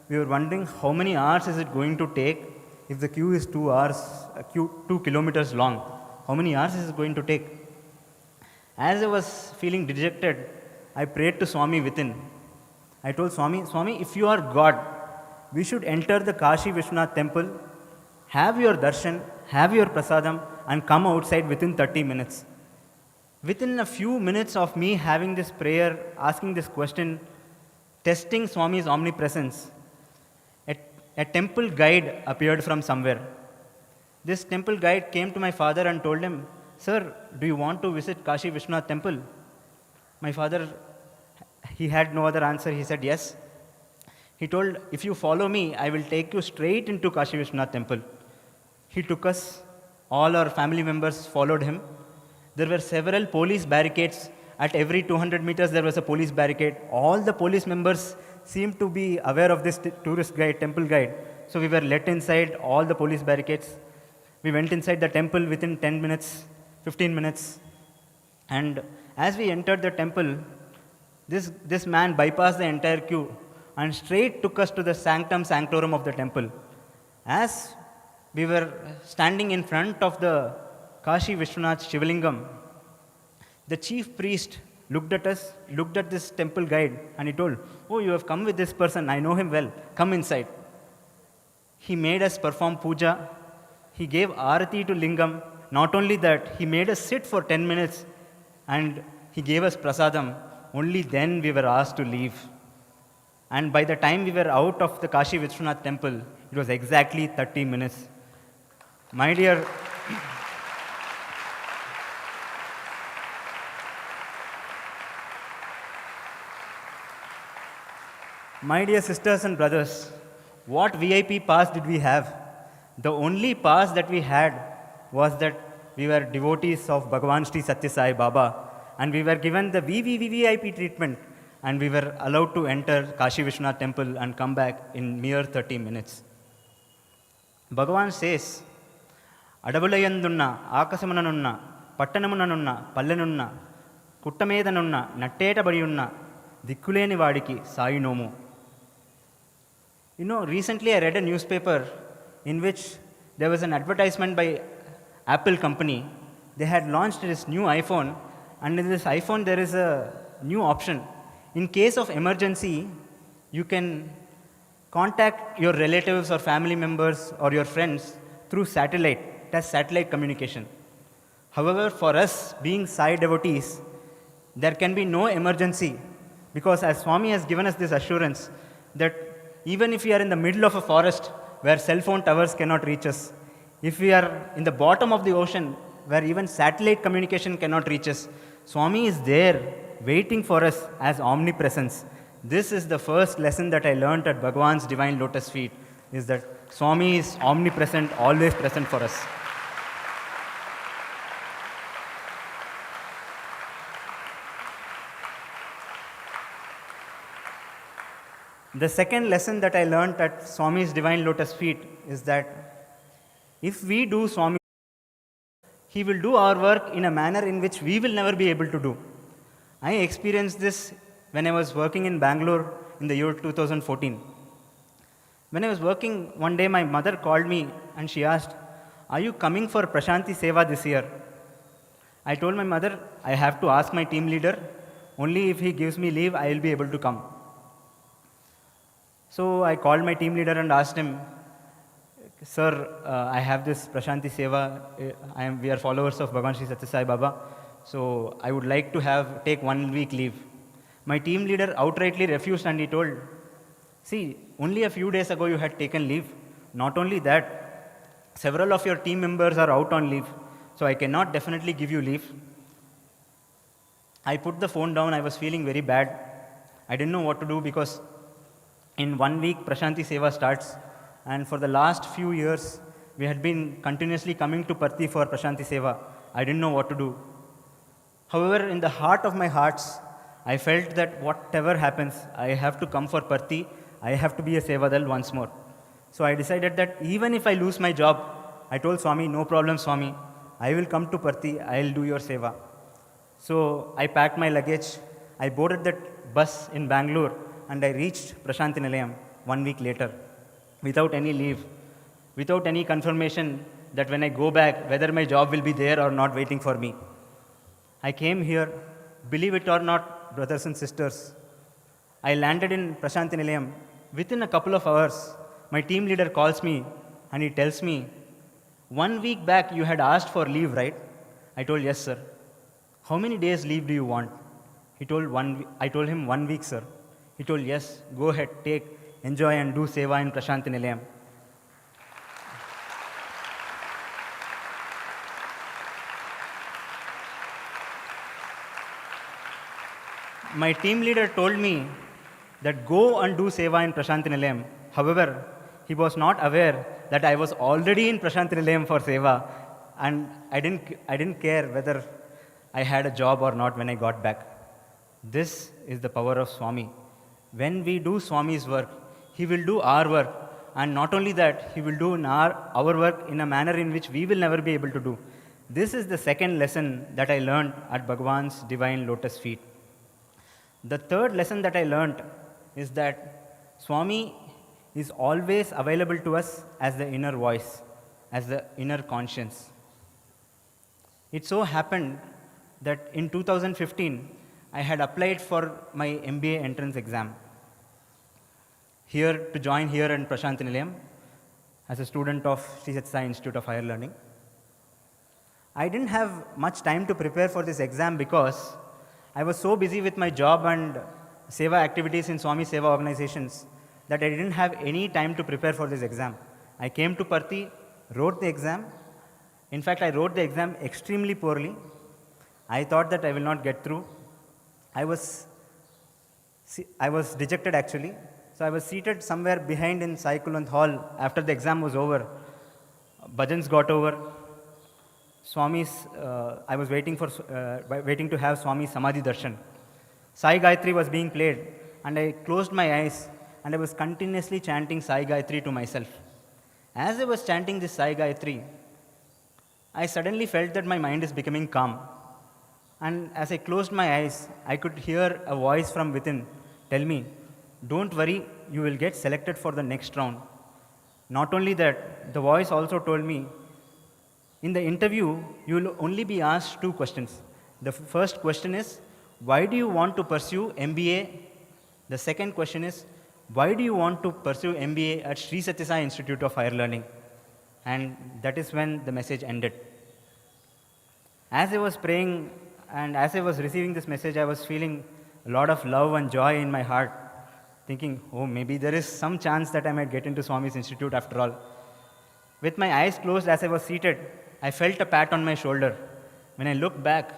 We were wondering how many hours is it going to take if the queue is 2 kilometers long. How many hours is it going to take? As I was feeling dejected, I prayed to Swami within. I told Swami, if you are God, we should enter the Kashi Vishwanath temple, have your darshan, have your prasadam, and come outside within 30 minutes. Within a few minutes of me having this prayer, asking this question, testing Swami's omnipresence, a temple guide appeared from somewhere. This temple guide came to my father and told him, "Sir, do you want to visit Kashi Vishwanath temple?" My father, he had no other answer. He said, "Yes." He told, "If you follow me, I will take you straight into Kashi Vishwanath temple." He took us. All our family members followed him. There were several police barricades. At every 200 meters, there was a police barricade. All the police members seemed to be aware of this tourist guide, temple guide. So we were let inside all the police barricades. We went inside the temple within 10 minutes, 15 minutes. And as we entered the temple, this man bypassed the entire queue and straight took us to the sanctum sanctorum of the temple. As we were standing in front of the Kashi Vishwanath Shivalingam, the chief priest looked at us, looked at this temple guide, and he told, "Oh, you have come with this person. I know him well. Come inside." He made us perform puja. He gave Arati to Lingam. Not only that, he made us sit for 10 minutes and he gave us prasadam. Only then we were asked to leave. And by the time we were out of the Kashi Vishwanath temple, it was exactly 30 minutes. My dear sisters and brothers, what VIP pass did we have? The only pass that we had was that we were devotees of Bhagawan Sri Satya Sai Baba, and we were given the VVVVIP treatment, and we were allowed to enter Kashi Vishwanath temple and come back in mere 30 minutes. Bhagavan says, "Adavulayanunna, Akasamananunna, Pattanamunanunna, Pallanunna, Kuttamedanunna, Natteta Badiyunna, Dikkuleni Vadiki, Sai Nomu." You know, recently I read a newspaper in which there was an advertisement by Apple company. They had launched this new iPhone, and in this iPhone there is a new option. In case of emergency, you can contact your relatives or family members or your friends through satellite. It has satellite communication. However, for us being Sai devotees, there can be no emergency, because as Swami has given us this assurance that even if we are in the middle of a forest where cell phone towers cannot reach us, if we are in the bottom of the ocean where even satellite communication cannot reach us, Swami is there waiting for us as omnipresence. This is the first lesson that I learned at Bhagawan's divine lotus feet, is that Swami is omnipresent, always present for us. The second lesson that I learned at Swami's divine lotus feet is that if we do Swami, he will do our work in a manner in which we will never be able to do. I experienced this when I was working in Bangalore in the year 2014. When I was working, one day my mother called me and she asked, "Are you coming for Prasanthi Seva this year?" I told my mother, "I have to ask my team leader. Only if he gives me leave, I will be able to come." So I called my team leader and asked him, "Sir, I have this Prasanthi Seva. We are followers of Bhagavan Sri Satya Sai Baba. So I would like to take 1 week leave." My team leader outrightly refused, and he told, See, only a few days ago you had taken leave. Not only that, several of your team members are out on leave, so I cannot definitely give you leave. I put the phone down, I was feeling very bad. I didn't know what to do because in 1 week Prasanthi Seva starts, and for the last few years we had been continuously coming to Parthi for Prasanthi Seva. I didn't know what to do. However, in the heart of my hearts, I felt that whatever happens, I have to come for Parthi, I have to be a Sevadal once more. So I decided that even if I lose my job, I told Swami, no problem Swami, I will come to Parthi, I will do your Seva. So I packed my luggage, I boarded that bus in Bangalore, and I reached Prasanthi Nilayam 1 week later, without any leave, without any confirmation that when I go back, whether my job will be there or not waiting for me. I came here, believe it or not, brothers and sisters, I landed in Prasanthi Nilayam. Within a couple of hours, my team leader calls me and he tells me, 1 week back you had asked for leave, right? I told, yes, sir. How many days leave do you want? I told him 1 week, sir. He told, yes, go ahead, take, enjoy and do Seva in Prasanthi Nilayam. My team leader told me that go and do Seva in Prasanthi Nilayam. However, he was not aware that I was already in Prasanthi Nilayam for Seva, and I didn't care whether I had a job or not when I got back. This is the power of Swami. When we do Swami's work, he will do our work, and not only that, he will do our work in a manner in which we will never be able to do. This is the second lesson that I learned at Bhagawan's divine lotus feet. The third lesson that I learned is that Swami is always available to us as the inner voice, as the inner conscience. It so happened that in 2015, I had applied for my MBA entrance exam here to join here in Prasanthi Nilayam as a student of Sree Suktam Institute of Higher Learning. I didn't have much time to prepare for this exam because I was so busy with my job and Seva activities in Swami Seva organizations that I didn't have any time to prepare for this exam. I came to Parthi, wrote the exam. In fact, I wrote the exam extremely poorly. I thought that I will not get through. I was dejected actually. So I was seated somewhere behind in Sai Kulwant Hall after the exam was over. Bhajans got over. I was waiting to have Swami's Samadhi Darshan. Sai Gayatri was being played, and I closed my eyes and I was continuously chanting Sai Gayatri to myself. As I was chanting this Sai Gayatri, I suddenly felt that my mind is becoming calm. And as I closed my eyes, I could hear a voice from within tell me, don't worry, you will get selected for the next round. Not only that, the voice also told me, in the interview, you will only be asked 2 questions. The first question is, why do you want to pursue MBA? The second question is, why do you want to pursue MBA at Sree Suktam Institute of Higher Learning? And that is when the message ended. As I was praying and as I was receiving this message, I was feeling a lot of love and joy in my heart, thinking, oh, maybe there is some chance that I might get into Swami's Institute after all. With my eyes closed as I was seated, I felt a pat on my shoulder. When I looked back,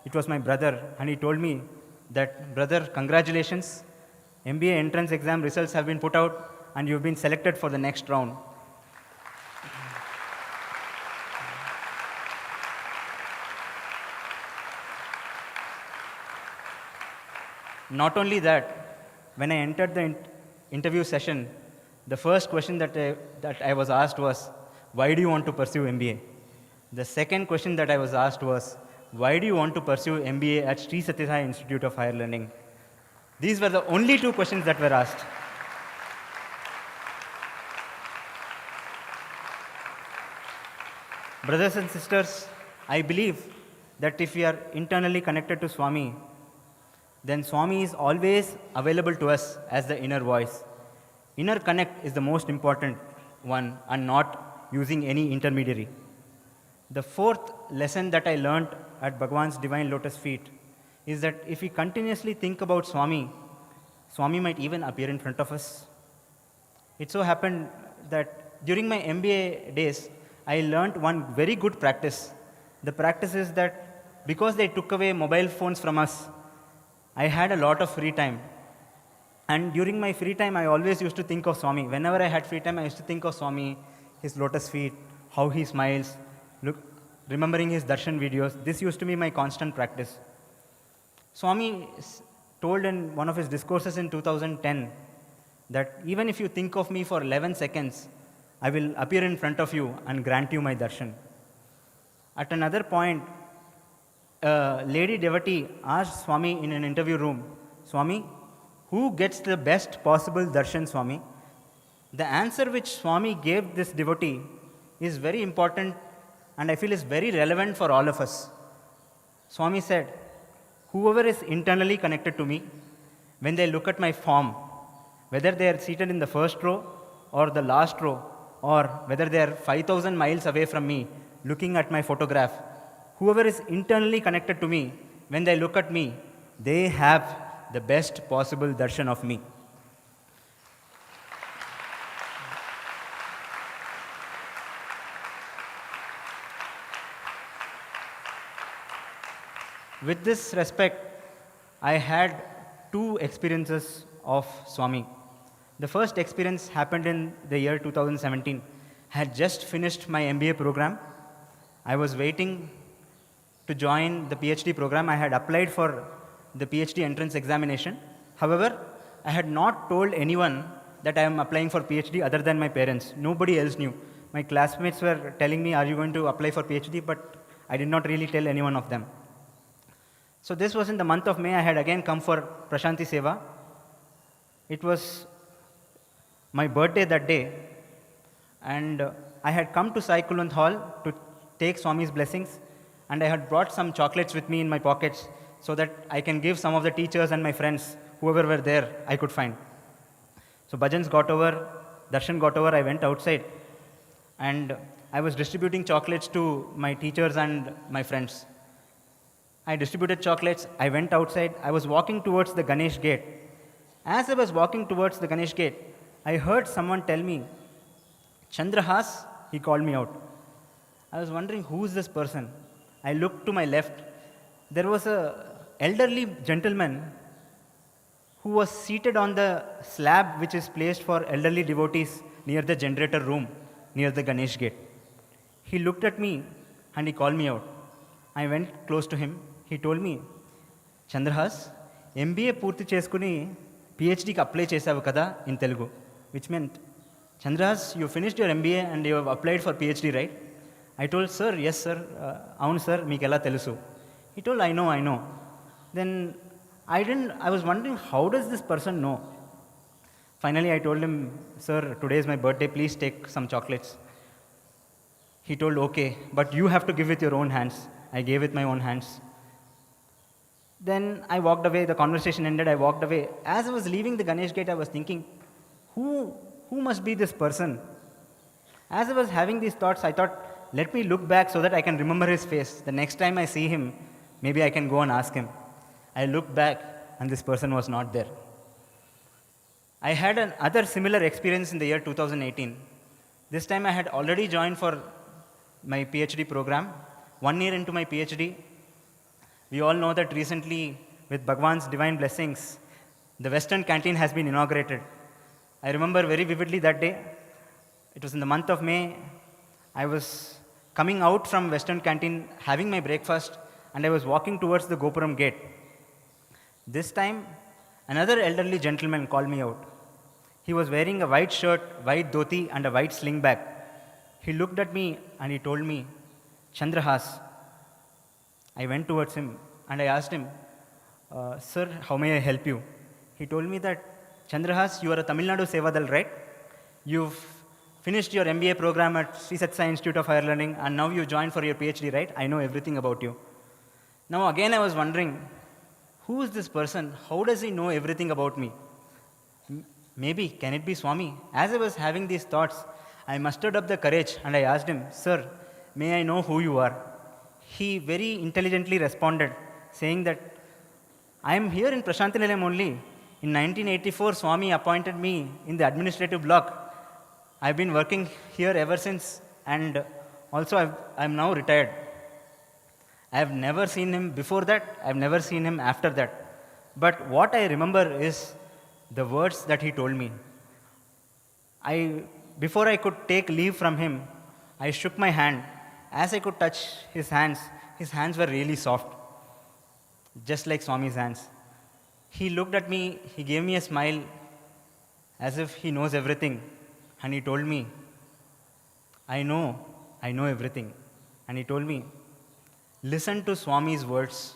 it was my brother, and he told me that, brother, congratulations, MBA entrance exam results have been put out, and you've been selected for the next round. Not only that, when I entered the interview session, the first question that I was asked was, why do you want to pursue MBA? The second question that I was asked was, why do you want to pursue MBA at Sree Suktam Institute of Higher Learning? These were the only 2 questions that were asked. Brothers and sisters, I believe that if we are internally connected to Swami, then Swami is always available to us as the inner voice. Inner connect is the most important one, and not using any intermediary. The fourth lesson that I learned at Bhagawan's divine lotus feet is that if we continuously think about Swami, Swami might even appear in front of us. It so happened that during my MBA days, I learnt one very good practice. The practice is that because they took away mobile phones from us, I had a lot of free time. And during my free time, I always used to think of Swami. Whenever I had free time, I used to think of Swami, his lotus feet, how he smiles, remembering his darshan videos. This used to be my constant practice. Swami told in one of his discourses in 2010 that even if you think of me for 11 seconds, I will appear in front of you and grant you my darshan. At another point, a lady devotee asked Swami in an interview room, Swami, who gets the best possible darshan, Swami? The answer which Swami gave this devotee is very important and I feel is very relevant for all of us. Swami said, whoever is internally connected to me, when they look at my form, whether they are seated in the first row or the last row, or whether they are 5,000 miles away from me looking at my photograph, whoever is internally connected to me, when they look at me, they have the best possible darshan of me. With this respect, I had two experiences of Swami. The first experience happened in the year 2017. I had just finished my MBA program. I was waiting to join the PhD program. I had applied for the PhD entrance examination. However, I had not told anyone that I am applying for PhD other than my parents. Nobody else knew. My classmates were telling me, are you going to apply for PhD? But I did not really tell anyone of them. So this was in the month of May. I had again come for Prasanthi Seva. It was my birthday that day, and I had come to Sai Kulwant Hall to take Swami's blessings, and I had brought some chocolates with me in my pockets so that I can give some of the teachers and my friends, whoever were there, I could find. So Bhajans got over, Darshan got over, I went outside, and I was distributing chocolates to my teachers and my friends. I distributed chocolates, I went outside, I was walking towards the Ganesh gate. As I was walking towards the Ganesh gate, I heard someone tell me, Chandrahaas, he called me out. I was wondering, who is this person? I looked to my left. There was an elderly gentleman who was seated on the slab which is placed for elderly devotees near the generator room, near the Ganesh gate. He looked at me and he called me out. I went close to him. He told me, Chandrahaas, MBA పూర్తి చేసుకుని PhD కి apply చేసావు కదా in Telugu. Which meant, Chandrahaas, you finished your MBA and you have applied for PhD, right? I told, sir, yes, sir. Avunu, sir, meeku ela telusu. He told, I know. Then I was wondering, how does this person know? Finally, I told him, sir, today is my birthday, please take some chocolates. He told, okay, but you have to give with your own hands. I gave with my own hands. Then I walked away, the conversation ended, I walked away. As I was leaving the Ganesh gate, I was thinking, who must be this person? As I was having these thoughts, I thought, let me look back so that I can remember his face. The next time I see him, maybe I can go and ask him. I looked back and this person was not there. I had another similar experience in the year 2018. This time I had already joined for my PhD program. 1 year into my PhD, we all know that recently, with Bhagawan's divine blessings, the Western Canteen has been inaugurated. I remember very vividly that day. It was in the month of May. I was coming out from Western Canteen, having my breakfast, and I was walking towards the Gopuram gate. This time, another elderly gentleman called me out. He was wearing a white shirt, white dhoti, and a white sling bag. He looked at me and he told me, Chandrahaas. I went towards him and I asked him, sir, how may I help you? He told me that, Chandrahaas, you are a Tamil Nadu Sevadal, right? You've finished your MBA program at Sree Suktam Institute of Higher Learning and now you joined for your PhD, right? I know everything about you. Now again I was wondering, who is this person? How does he know everything about me? Maybe, can it be Swami? As I was having these thoughts, I mustered up the courage and I asked him, sir, may I know who you are? He very intelligently responded, saying that, I am here in Prasanthi Nilayam only. In 1984, Swami appointed me in the administrative block I've been working here ever since, and also I'm now retired. I've never seen him before that, I've never seen him after that. But what I remember is the words that he told me. Before I could take leave from him, I shook my hand. As I could touch his hands were really soft, just like Swami's hands. He looked at me, he gave me a smile as if he knows everything, and he told me, I know everything. And he told me, listen to Swami's words.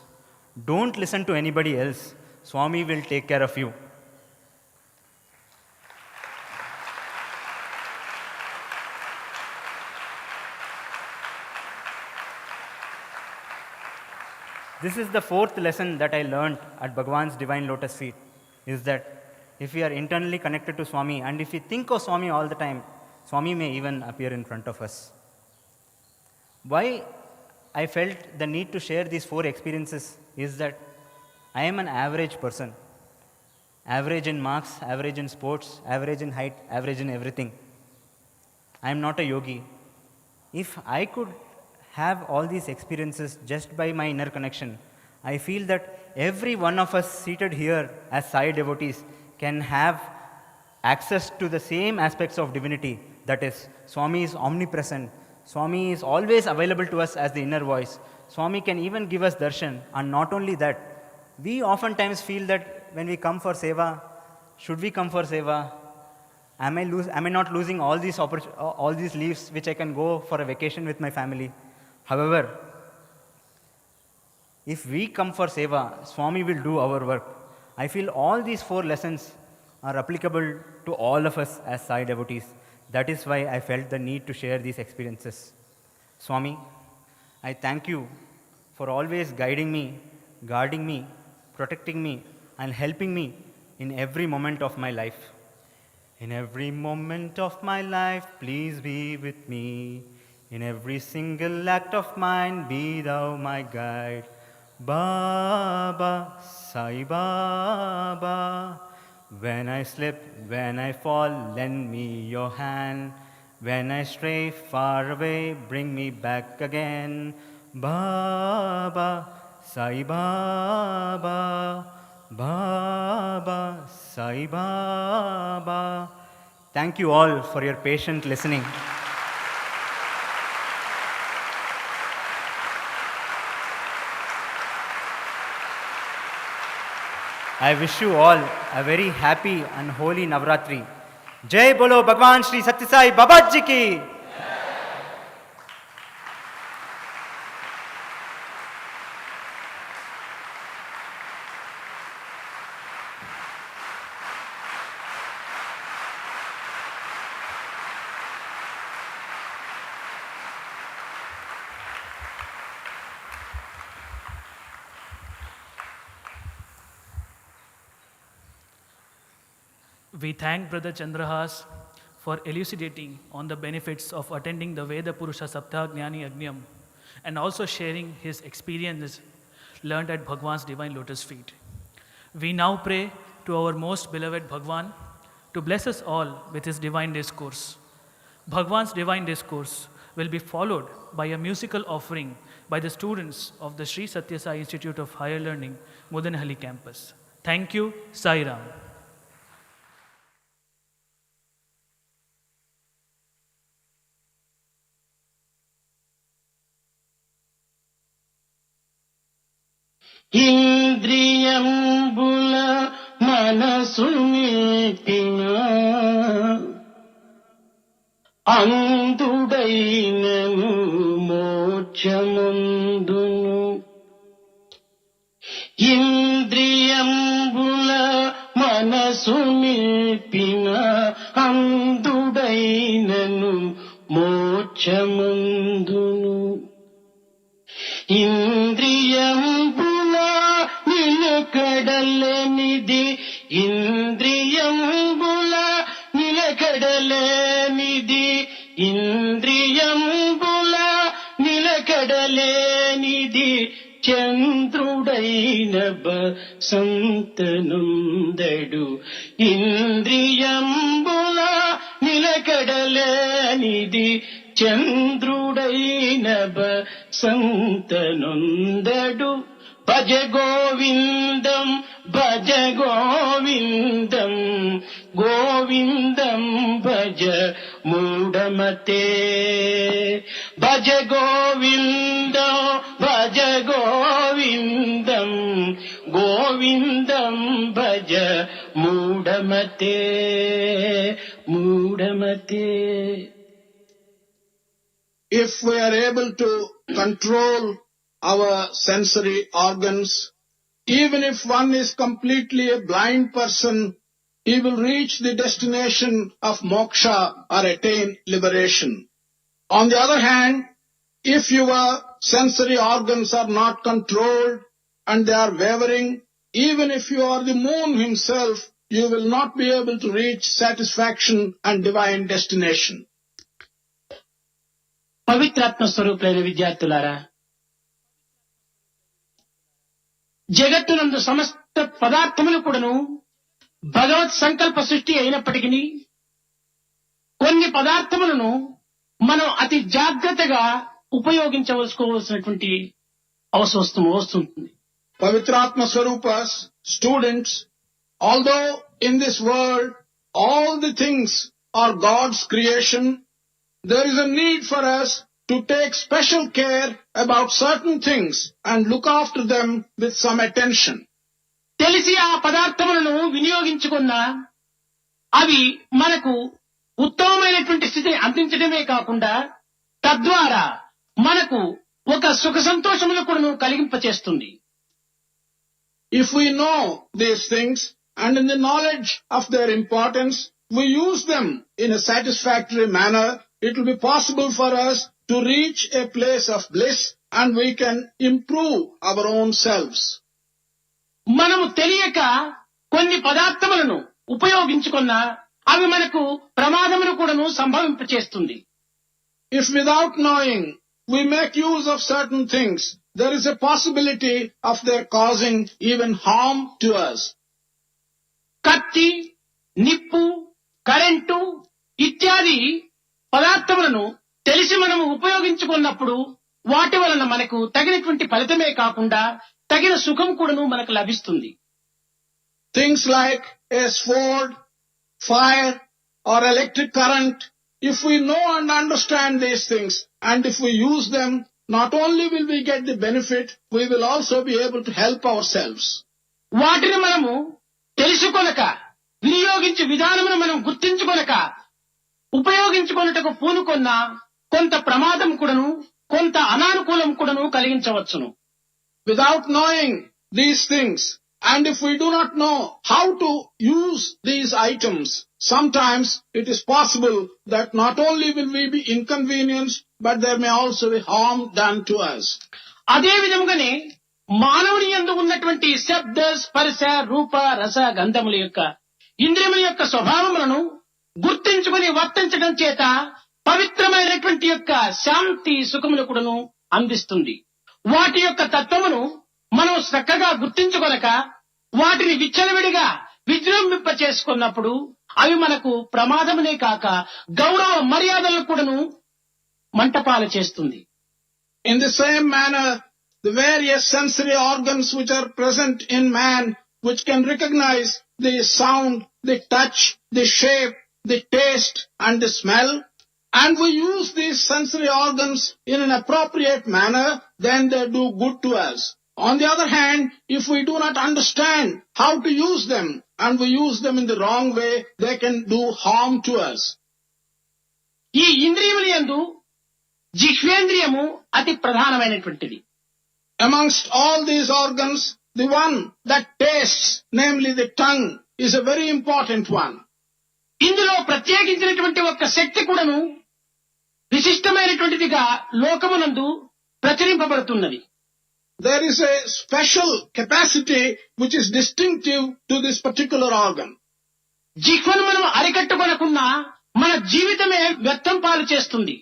Don't listen to anybody else. Swami will take care of you. This is the fourth lesson that I learned at Bhagawan's divine lotus feet, is that if we are internally connected to Swami and if we think of Swami all the time, Swami may even appear in front of us. Why I felt the need to share these 4 experiences is that I am an average person. Average in marks, average in sports, average in height, average in everything. I am not a yogi. If I could have all these experiences just by my inner connection, I feel that every one of us seated here as Sai devotees can have access to the same aspects of divinity. That is, Swami is omnipresent. Swami is always available to us as the inner voice. Swami can even give us darshan. And not only that, we oftentimes feel that when we come for seva, should we come for seva? Am I not losing all these leaves which I can go for a vacation with my family? However, if we come for seva, Swami will do our work. I feel all these 4 lessons are applicable to all of us as Sai devotees. That is why I felt the need to share these experiences. Swami, I thank you for always guiding me, guarding me, protecting me, and helping me in every moment of my life. In every moment of my life, please be with me. In every single act of mine, be thou my guide. Baba, Sai Baba. When I slip, when I fall, lend me your hand. When I stray far away, bring me back again. Baba, Sai Baba. Baba, Sai Baba. Thank you all for your patient listening. I wish you all a very happy and holy Navaratri. Jai Bolo Bhagawan Sri Sathya Sai Babaji ki. We thank Brother Chandrahaas for elucidating on the benefits of attending the Veda Purusha Saptah Jnani Yajnam and also sharing his experiences learned at Bhagwan's divine lotus feet. We now pray to our most beloved Bhagwan to bless us all with his divine discourse. Bhagwan's divine discourse will be followed by a musical offering by the students of the Sri Sathya Sai Institute of Higher Learning, Muddenhalli campus. Thank you, Sai Ram. ఇంద్రియంబుల మనసునిపిన అందుడైనను మోక్షమందును ఇంద్రియంబుల మనసునిపిన అందుడైనను మోక్షమందును ఇంద్రియంబుల నిలకడలేనిది ఇంద్రియంబుల నిలకడలేనిది ఇంద్రియంబుల నిలకడలేనిది చంద్రుడైన సంతనుందడు ఇంద్రియంబుల నిలకడలే చల్లని చంద్రుడైన బసంతనొందడు. భజ గోవిందం భజ గోవిందం గోవిందం భజ మూఢమతే. భజ గోవిందం భజ గోవిందం గోవిందం భజ మూఢమతే మూఢమతే. If we are able to control our sensory organs, even if one is completely a blind person, he will reach the destination of moksha or attain liberation. On the other hand, if your sensory organs are not controlled and they are wavering, even if you are the moon himself, you will not be able to reach satisfaction and divine destination. పవిత్రాత్మ స్వరూపులైన విద్యార్థులారా, జగత్తునందు సమస్త పదార్థములు కూడాను భగవత్ సంకల్ప సృష్టి అయినప్పటికీ కొన్ని పదార్థములను మనం అతి జాగ్రత్తగా ఉపయోగించవలసినటువంటి అవసరం వస్తుంది. Pavitratma Swarupas, students, although in this world all the things are God's creation, there is a need for us to take special care about certain things and look after them with some attention. తెలిసి ఆ పదార్థములను వినియోగించుకున్నా అవి మనకు ఉత్తమమైనటువంటి స్థితిని అందించడమే కాకుండా తద్వారా మనకు ఒక సుఖ సంతోషములు కూడా కలిగింపచేస్తుంది. If we know these things and in the knowledge of their importance, we use them in a satisfactory manner, it will be possible for us to reach a place of bliss and we can improve our own selves. మనము తెలియక కొన్ని పదార్థములను ఉపయోగించుకున్నా అవి మనకు ప్రమాదమును కూడాను సంభవింపచేస్తుంది. If without knowing we make use of certain things, there is a possibility of their causing even harm to us. కత్తి, నిప్పు, current ఇత్యాది పదార్థములను తెలిసి మనము ఉపయోగించుకున్నప్పుడు వాటి వలన మనకు తగినటువంటి ఫలితమే కాకుండా తగిన సుఖం కూడాను మనకు లభిస్తుంది. Things like a sword, fire or electric current, if we know and understand these things and if we use them, not only will we get the benefit, we will also be able to help ourselves. వాటిని మనము తెలుసుకొనక వినియోగించే విధానమును మనం గుర్తించుకొనక ఉపయోగించుకొనుటకు పూనుకొన్న కొంత ప్రమాదం కూడాను కొంత అనానుకూలం కూడాను కలిగించవచ్చును. Without knowing these things, and if we do not know how to use these items, sometimes it is possible that not only will we be inconvenienced, but there may also be harm done to us. అదే విధముగానే మానవుని యందు ఉన్నటువంటి శబ్ద, స్పర్శ, రూప, రస, గంధముల యొక్క ఇంద్రియముల యొక్క స్వభావములను గుర్తించుకుని వర్తించడం చేత పవిత్రమైనటువంటి యొక్క శాంతి సుఖములు కూడాను అందిస్తుంది. వాటి యొక్క తత్వమును మనం చక్కగా గుర్తించుకొనక వాటిని విచ్చలవిడిగా విజృంభింప చేసుకున్నప్పుడు అవి మనకు ప్రమాదమునే కాక గౌరవ మర్యాదలను కూడాను మంటపాలు చేస్తుంది. In the same manner, the various sensory organs which are present in man, which can recognize the sound, the touch, the shape, the taste and the smell, and we use these sensory organs in an appropriate manner, then they do good to us. On the other hand, if we do not understand how to use them and we use them in the wrong way, they can do harm to us. ఈ ఇంద్రియముల యందు జిహ్వేంద్రియము అతి ప్రధానమైనటువంటిది. Amongst all these organs, the one that tastes, namely the tongue, is a very important one. ఇందులో ప్రత్యేకించినటువంటి ఒక శక్తి కూడాను విశిష్టమైనటువంటిదిగా లోకమునందు ప్రచురింపబడుతున్నది. There is a special capacity which is distinctive to this particular organ. జిహ్వను మనం అరికట్టుకొనకున్నా మన జీవితమే వ్యర్థం పాలు చేస్తుంది.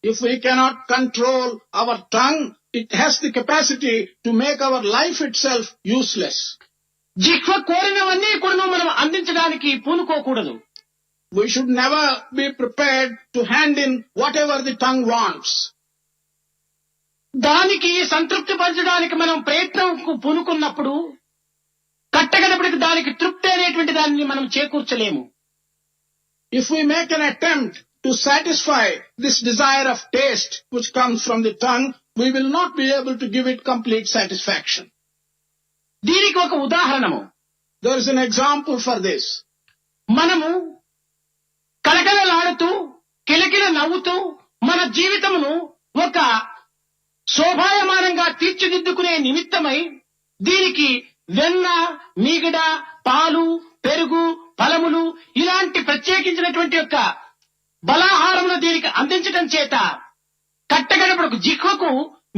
If we cannot control our tongue, it has the capacity to make our life itself useless. జిహ్వ కోరినవన్నీ కూడా మనం అందించడానికి పూనుకోకూడదు. we should never be prepared to hand in whatever the tongue wants. దానికి సంతృప్తి పరచడానికి మనం ప్రయత్నం పూనుకున్నప్పుడు కట్టగడపడికి దానికి తృప్తి అనేటువంటి దాన్ని మనం చేకూర్చలేము. If we make an attempt to satisfy this desire of taste which comes from the tongue, we will not be able to give it complete satisfaction. దీనికి ఒక ఉదాహరణము. There is an example for this. మనము కలకలలాడుతూ కిలకిల నవ్వుతూ మన జీవితమును ఒక శోభాయమానంగా తీర్చిదిద్దుకునే నిమిత్తమై దీనికి వెన్న, మీగడ, పాలు, పెరుగు, ఫలములు ఇలాంటి ప్రత్యేకించినటువంటి యొక్క బలాహారమును దీనికి అందించడం చేత కట్టగడపడకు జిహ్వకు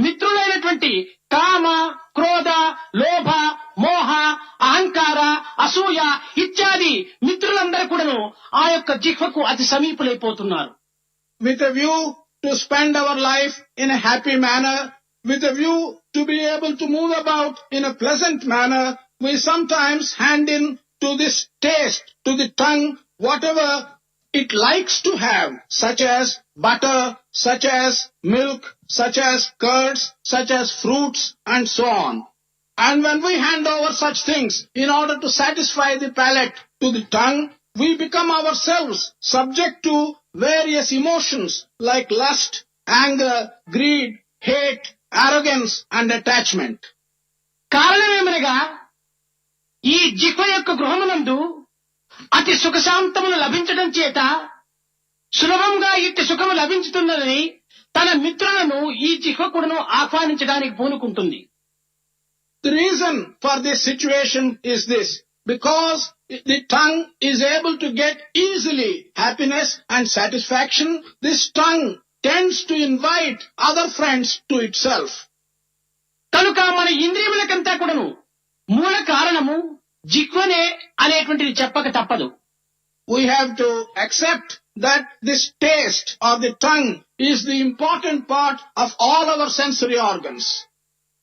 మిత్రులైనటువంటి కామ, క్రోధ, లోభ, మోహ, అహంకార, అసూయ ఇత్యాది మిత్రులందరూ కూడాను ఆ యొక్క జిహ్వకు అతి సమీపులైపోతున్నారు. With a view to spend our life in a happy manner, with a view to be able to move about in a pleasant manner, we sometimes hand in to this taste, to the tongue, whatever it likes to have, such as butter, such as milk, such as curds, such as fruits, and so on. And when we hand over such things in order to satisfy the palate to the tongue, we become ourselves subject to various emotions like lust, anger, greed, hate, arrogance, and attachment. కారణమేమనగా ఈ జిహ్వ యొక్క గృహమునందు అతి సుఖశాంతములు లభించడం చేత సులభంగా ఇట్టి సుఖము లభించుతున్నదని తన మిత్రులను ఈ జిహ్వకుడును ఆహ్వానించడానికి పూనుకుంటుంది. The reason for this situation is this: because the tongue is able to get easily happiness and satisfaction, this tongue tends to invite other friends to itself. కనుక మన ఇంద్రియములకంతా కూడాను మూల కారణము జిహ్వనే అనేటువంటిది చెప్పక తప్పదు. We have to accept that this taste or the tongue is the important part of all our sensory organs.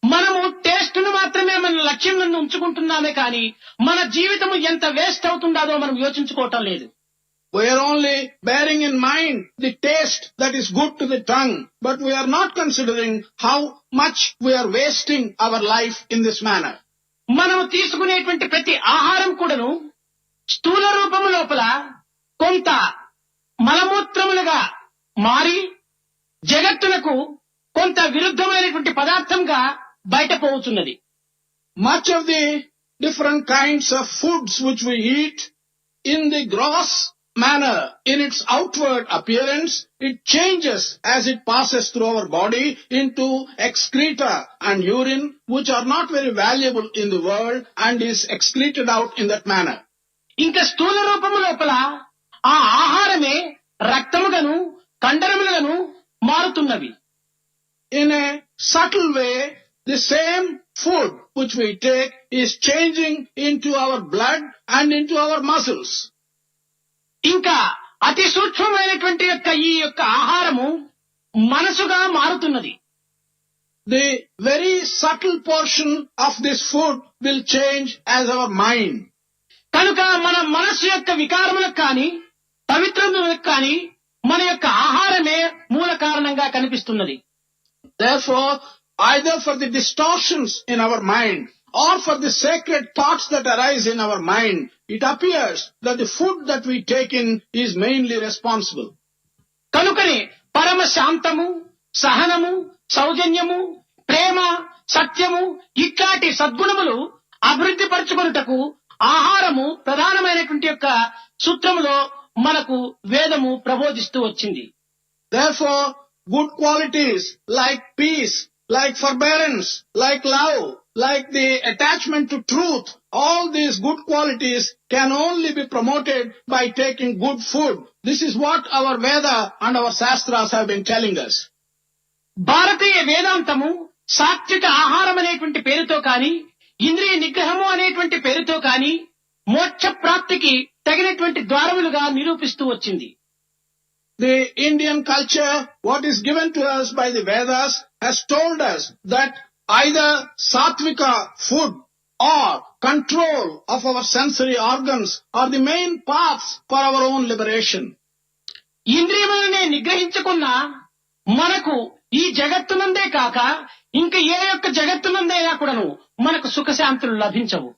మనము taste ను మాత్రమే మన లక్ష్యంగా ఉంచుకుంటున్నామే కానీ మన జీవితము ఎంత వేస్ట్ అవుతుందో మనం యోచించుకోవటం లేదు. We are only bearing in mind the taste that is good to the tongue, but we are not considering how much we are wasting our life in this manner. మనము తీసుకునేటువంటి ప్రతి ఆహారం కూడాను స్థూల రూపము లోపల కొంత మలమూత్రములుగా మారి జగత్తులకు కొంత విరుద్ధమైనటువంటి పదార్థంగా బయటపోతున్నది. Much of the different kinds of foods which we eat in the gross manner, in its outward appearance, it changes as it passes through our body into excreta and urine, which are not very valuable in the world, and is excreted out in that manner. ఇంకా స్థూల రూపము లోపల ఆ ఆహారమే రక్తముగాను కండరములుగాను మారుతున్నవి. In a subtle way, the same food which we take is changing into our blood and into our muscles. ఇంకా అతి సూక్ష్మమైనటువంటి ఈ యొక్క ఆహారము మనసుగా మారుతున్నది. The very subtle portion of this food will change as our mind. కనుక మన మనస్సు యొక్క వికారములకు కానీ పవిత్రములకు కానీ మన యొక్క ఆహారమే మూల కారణంగా కనిపిస్తున్నది. Therefore, either for the distortions in our mind or for the sacred thoughts that arise in our mind, it appears that the food that we take in is mainly responsible. కనుకనే పరమ శాంతము, సహనము, సౌజన్యము, ప్రేమ, సత్యము ఇట్లాంటి సద్గుణములు అభివృద్ధి పరచుకొనుటకు ఆహారము ప్రధానమైనటువంటి యొక్క సూత్రములో మనకు వేదము ప్రబోధిస్తూ వచ్చింది. Therefore, good qualities like peace, like forbearance, like love, like the attachment to truth, all these good qualities can only be promoted by taking good food. This is what our Veda and our Shastras have been telling us. భారతీయ వేదాంతము సాత్విక ఆహారం అనేటువంటి పేరుతో కానీ ఇంద్రియ నిగ్రహము అనేటువంటి పేరుతో కానీ మోక్ష ప్రాప్తికి తగినటువంటి ద్వారములుగా నిరూపిస్తూ వచ్చింది. The Indian culture, what is given to us by the Vedas, has told us that either sattvika food or control of our sensory organs are the main paths for our own liberation. ఇంద్రియములనే నిగ్రహించుకున్నా మనకు ఈ జగత్తునందే కాక ఇంకా ఏ యొక్క జగత్తునందైనా కూడాను మనకు సుఖశాంతులు లభించవు.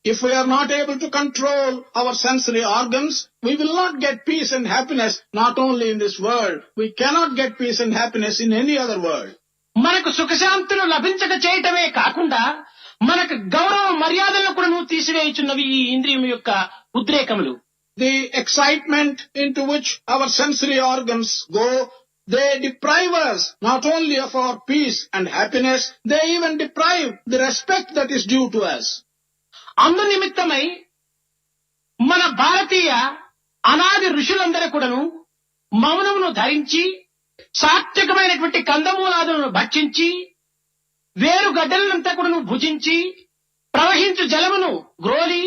If we are not able to control our sensory organs, we will not get peace and happiness not only in this world. We cannot get peace and happiness in any other world. మనకు సుఖశాంతులు లభించక చేయటమే కాకుండా మనకు గౌరవ మర్యాదలను కూడా తీసివేయుచున్నవి ఈ ఇంద్రియం యొక్క ఉద్రేకములు. The excitement into which our sensory organs go, they deprive us not only of our peace and happiness, they even deprive the respect that is due to us. అందు నిమిత్తమై మన భారతీయ అనాది ఋషులందరూ కూడాను మౌనమును ధరించి సాత్వికమైనటువంటి కందమూలాదులను భక్షించి వేరు గడ్డలంతా కూడాను భుజించి ప్రవహించు జలమును గ్రోలి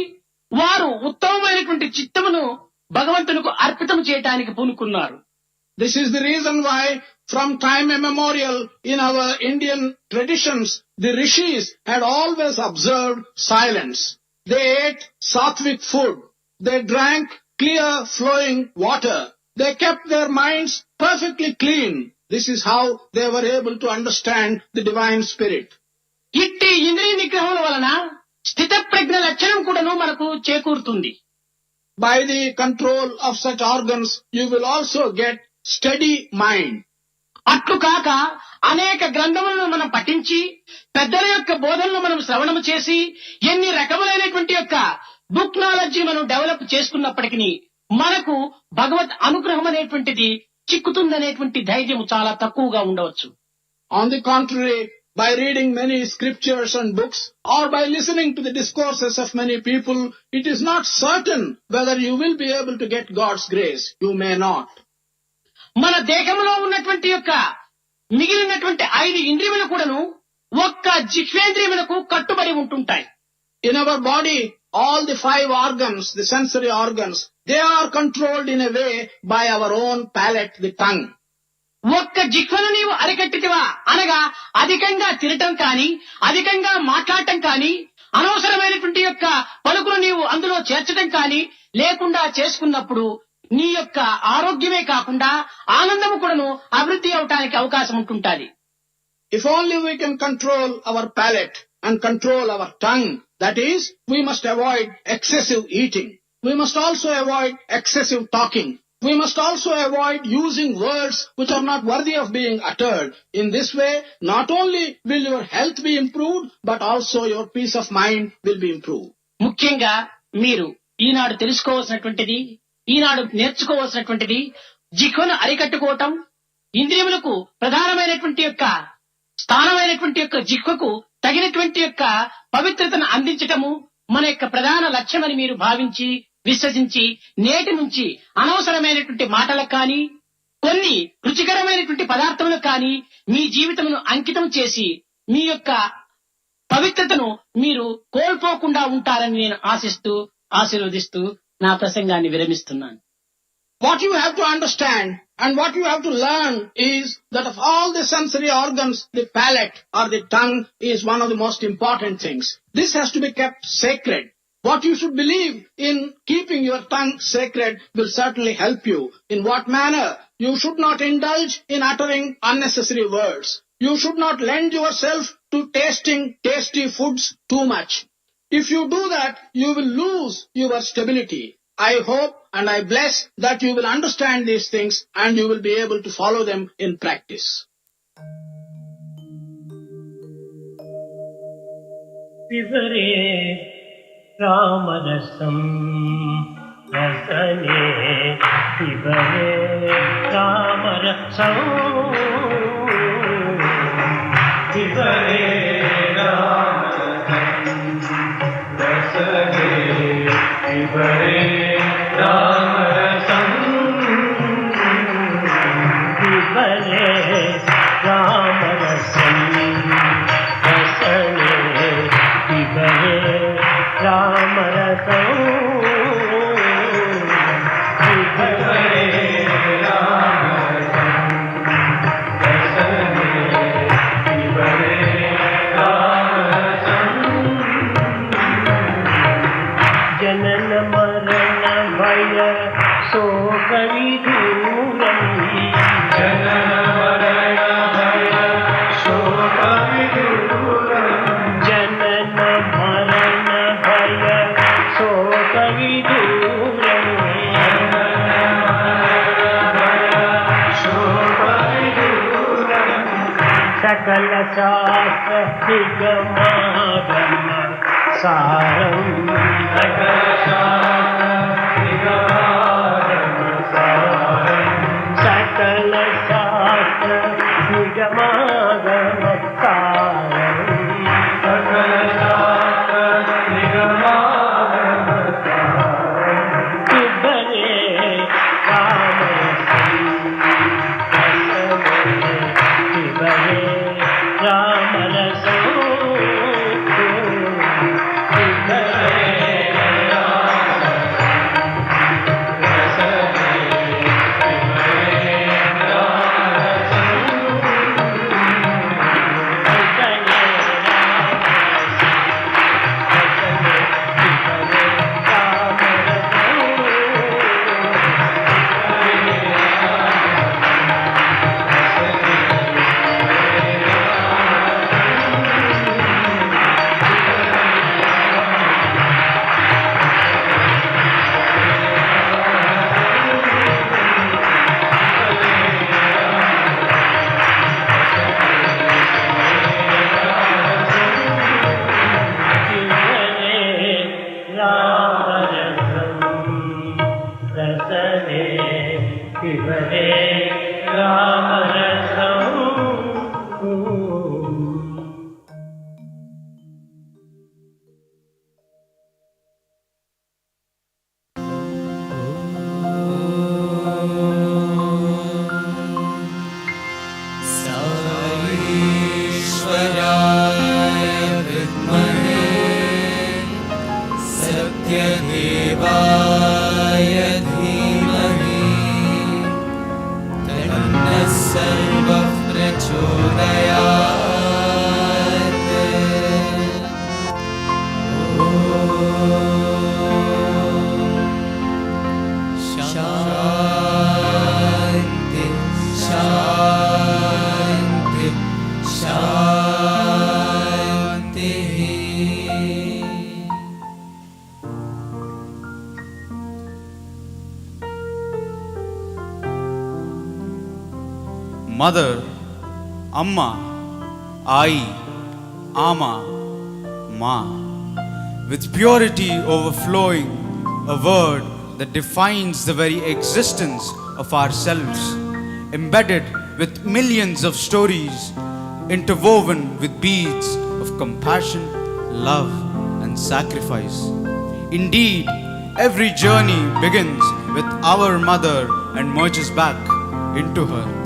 వారు ఉత్తమమైనటువంటి చిత్తమును భగవంతునికి అర్పితం చేయడానికి పూనుకున్నారు. This is the reason why from time immemorial in our Indian traditions, the rishis had always observed silence. They ate sattvic food. They drank clear flowing water. They kept their minds perfectly clean. This is how they were able to understand the divine spirit. ఇట్టి ఇంద్రియ నిగ్రహం వలన స్థిత ప్రజ్ఞ లక్షణం కూడాను మనకు చేకూరుతుంది. By the control of such organs, you will also get steady mind. అట్లు కాక అనేక గ్రంథములను మనం పఠించి పెద్దల యొక్క బోధనలు మనం శ్రవణము చేసి ఎన్ని రకములైనటువంటి యొక్క బుక్ నాలెడ్జ్ మనం డెవలప్ చేసుకున్నప్పటికీ మనకు భగవత్ అనుగ్రహం అనేటువంటిది చిక్కుతుందనేటువంటి ధైర్యం చాలా తక్కువగా ఉండవచ్చు. On the contrary, by reading many scriptures and books or by listening to the discourses of many people, it is not certain whether you will be able to get God's grace. You may not. మన దేహంలో ఉన్నటువంటి యొక్క మిగిలినటువంటి 5 ఇంద్రియములు కూడాను ఒక్క జిహ్వేంద్రియములకు కట్టుబడి ఉంటుంటాయి. In our body, all the 5 organs, the sensory organs, they are controlled in a way by our own palate, the tongue. ఒక్క జిహ్వను నీవు అరికట్టితివా అనగా అధికంగా తినటం కానీ అధికంగా మాట్లాడటం కానీ అనవసరమైనటువంటి యొక్క పలుకులు నీవు అందులో చేర్చడం కానీ లేకుండా చేసుకున్నప్పుడు నీ యొక్క ఆరోగ్యమే కాకుండా ఆనందము కూడాను అభివృద్ధి అవటానికి అవకాశం ఉంటుంటుంది. If only we can control our palate and control our tongue, that is, we must avoid excessive eating. We must also avoid excessive talking. We must also avoid using words which are not worthy of being uttered. In this way, not only will your health be improved, but also your peace of mind will be improved. ముఖ్యంగా మీరు ఈనాడు తెలుసుకోవాల్సినటువంటిది, ఈనాడు నేర్చుకోవాల్సినటువంటిది జిహ్వను అరికట్టుకోవటం, ఇంద్రియములకు ప్రధానమైనటువంటి యొక్క స్థానమైనటువంటి యొక్క జిహ్వకు తగినటువంటి యొక్క పవిత్రతను అందించటము మన యొక్క ప్రధాన లక్ష్యమని మీరు భావించి విశ్వసించి నేటి నుంచి అనవసరమైనటువంటి మాటలకు కానీ కొన్ని రుచికరమైనటువంటి పదార్థములకు కానీ మీ జీవితమును అంకితం చేసి మీ యొక్క పవిత్రతను మీరు కోల్పోకుండా ఉంటారని నేను ఆశిస్తూ ఆశీర్వదిస్తూ నా ప్రసంగాన్ని విరమిస్తున్నాను. What you have to understand and what you have to learn is that of all the sensory organs, the palate or the tongue is one of the most important things. This has to be kept sacred. What you should believe in keeping your tongue sacred will certainly help you. In what manner? You should not indulge in uttering unnecessary words. You should not lend yourself to tasting tasty foods too much. If you do that, you will lose your stability. I hope and I bless that you will understand these things and you will be able to follow them in practice. Pibare Rama Rasam Rasane Pibare Rama Rasam Pibare Rama Rasane Pibare Rama Rasam Pibare Rama Rasam Rasane Pibare Rama Rasam Pibare Rama Rasam Rasane Pibare Rama Rasam शास्त्र निगमागम सारं सकल शास्त्र निगमागम सारं सकल शास्त्र निगमागम सारं सकल शास्त्र निगमागम सारं पिबरे रामरसं पिबरे रामरसं Mother, Amma, Ai, Ama, Ma, with purity overflowing, a word that defines the very existence of ourselves, embedded with millions of stories, interwoven with beads of compassion, love, and sacrifice. Indeed, every journey begins with our mother and merges back into her.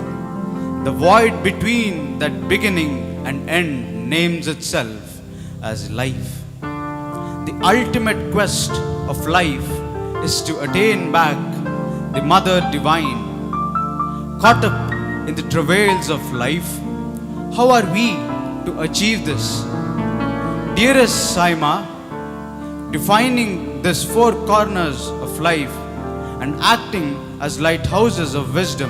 The void between that beginning and end names itself as life. The ultimate quest of life is to attain back the Mother Divine. Caught up in the travails of life, how are we to achieve this? Dearest Saima, defining these four corners of life and acting as lighthouses of wisdom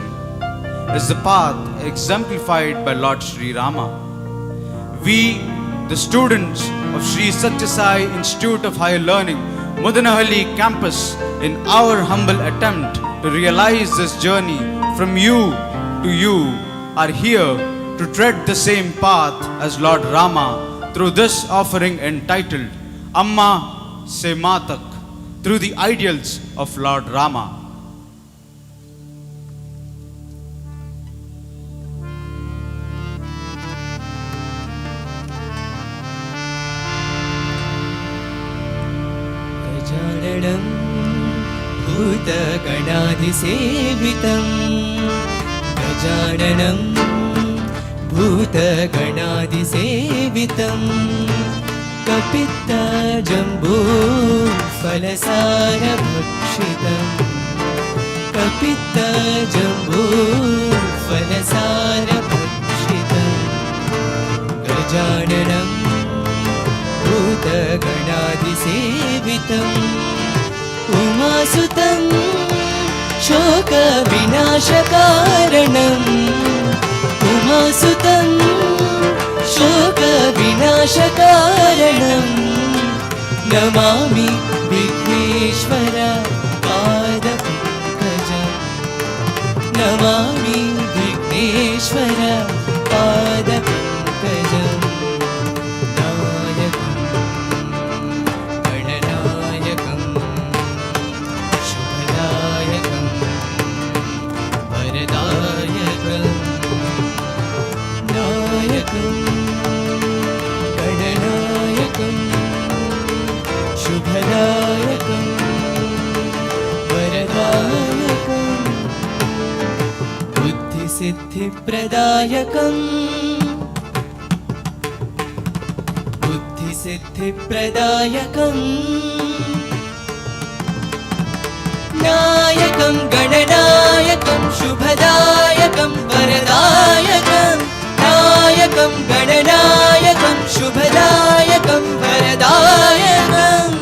is the path exemplified by Lord Sri Rama. We, the students of Sri Satyasai Institute of Higher Learning, Muddenhalli campus, in our humble attempt to realize this journey from you to you, are here to tread the same path as Lord Rama through this offering entitled Amma Se Matak, through the ideals of Lord Rama. गजाननं भूतगणाधिसेवितं गजाननं भूतगणाधिसेवितं कपित्तजम्बूफलसारभक्षितं कपित्तजम्बूफलसारभक्षितं गजाननं भूतगणाधिसेवितम् उमासुतं शोकविनाशकारणम् उमासुतं शोकविनाशकारणम् Namami Vighneshwar पादपङ्कजम् Namami Vighneshwar पादपङ्कजम् वरदायकम् नायकम् गणनायकम् शुभदायकम् वरदायकम् बुद्धिसिद्धिप्रदायकम् बुद्धिसिद्धिप्रदायकम् नायकं गणनायकं शुभदायकं वरदायकं नायकं गणनायकं शुभदायकं वरदायकम्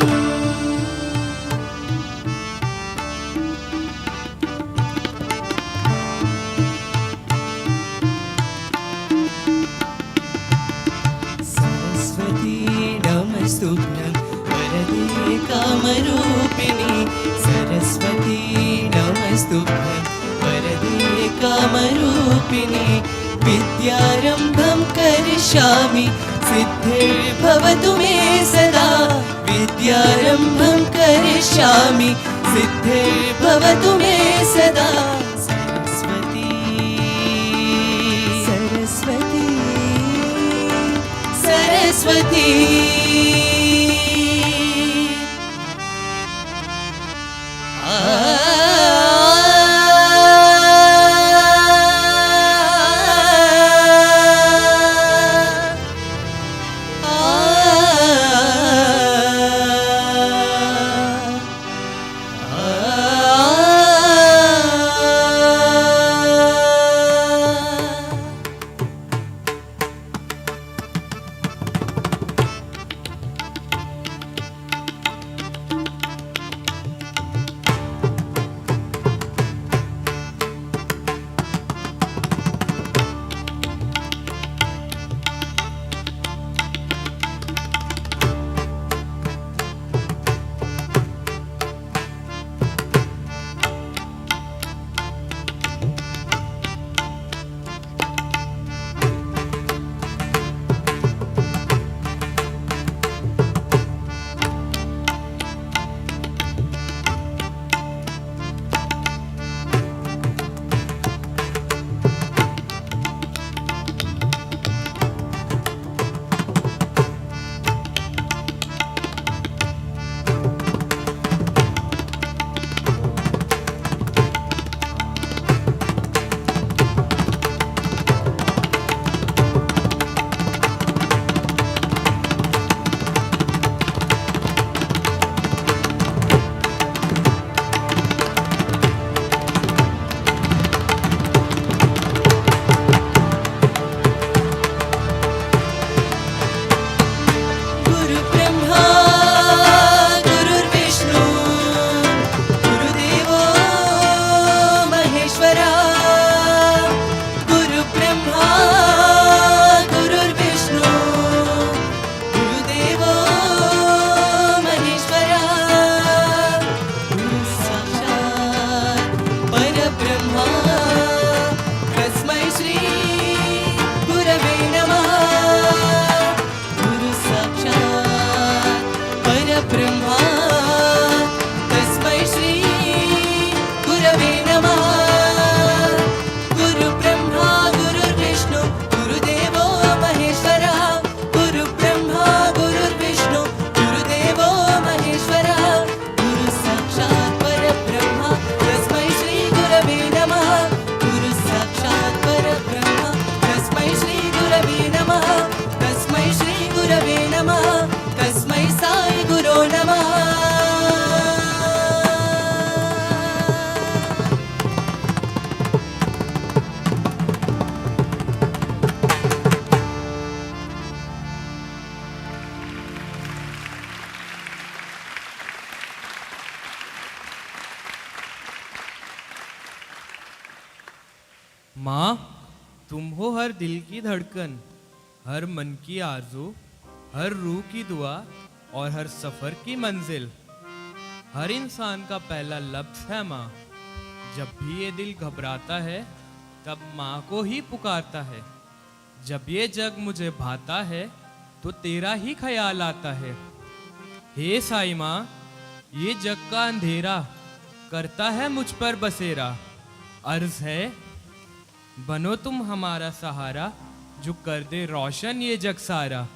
Saraswati नमस्तुभ्यं वरदे कामरूपिणी सरस्वती नमस्तुभ्यं वरदे कामरूपिणी विद्यारम्भं करिष्यामि सिद्धिर्भवतु मे सदा विद्यारम्भं करिष्यामि सिद्धिर्भवतु मे सदा सरस्वती सरस्वती सरस्वती माँ, तुम हो हर दिल की धड़कन, हर मन की आरज़ू, हर रूह की दुआ और हर सफ़र की मंजिल। हर इंसान का पहला लफ्ज़ है माँ। जब भी ये दिल घबराता है तब माँ को ही पुकारता है। जब ये जग मुझे भाता है तो तेरा ही ख्याल आता है। हे साई माँ, ये जग का अंधेरा करता है मुझ पर बसेरा। अर्ज है, बनो तुम हमारा सहारा, जो कर दे रोशन ये जग सारा।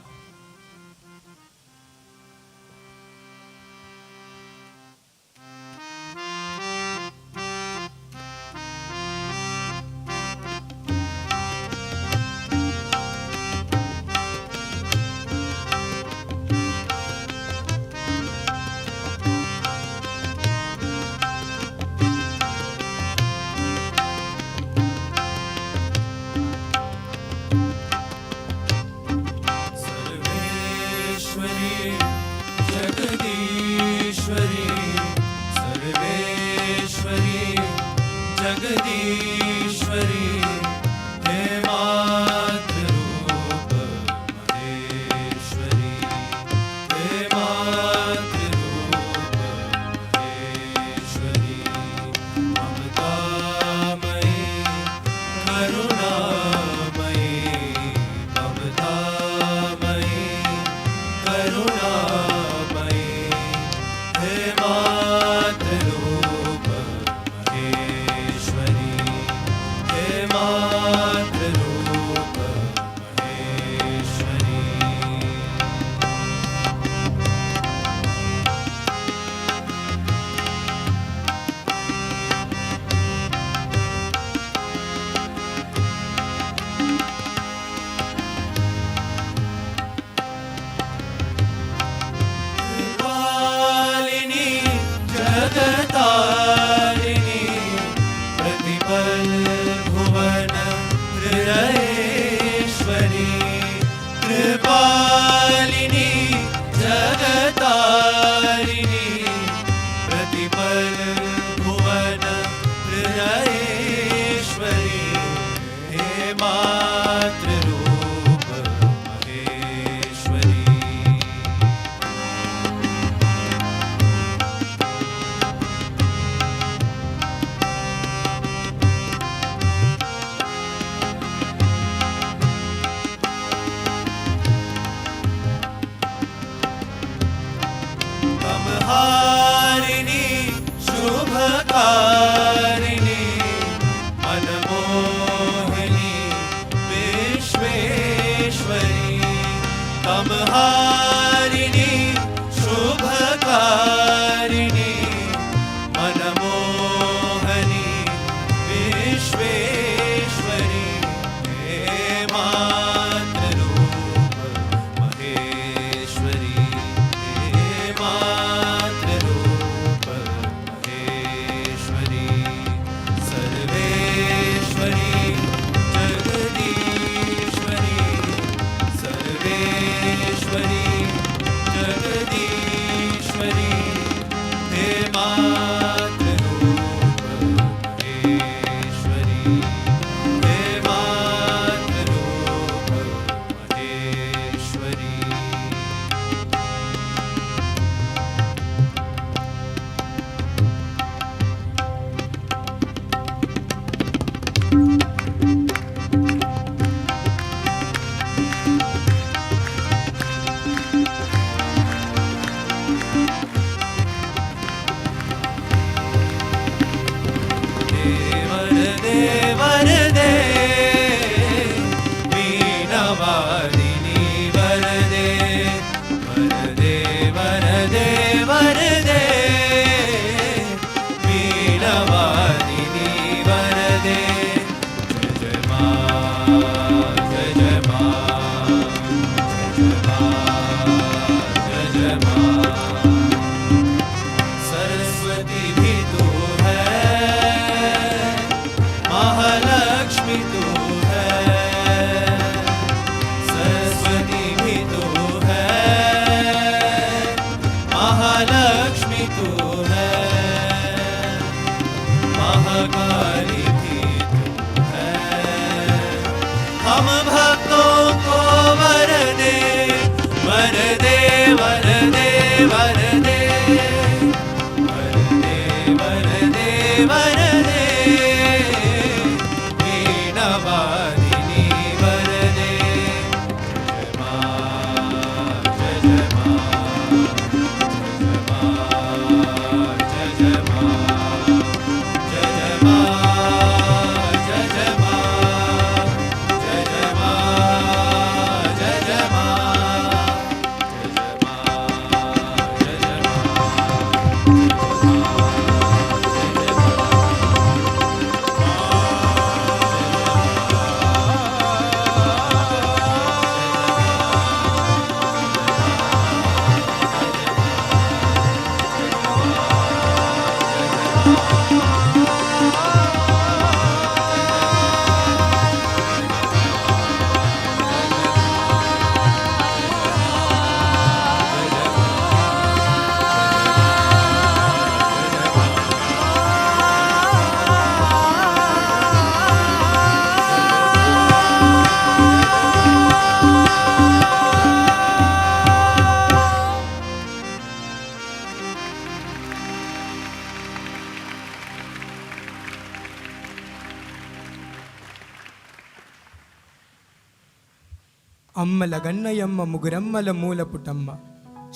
అమ్మల గన్నయమ్మ ముగురమ్మల మూల పుటమ్మ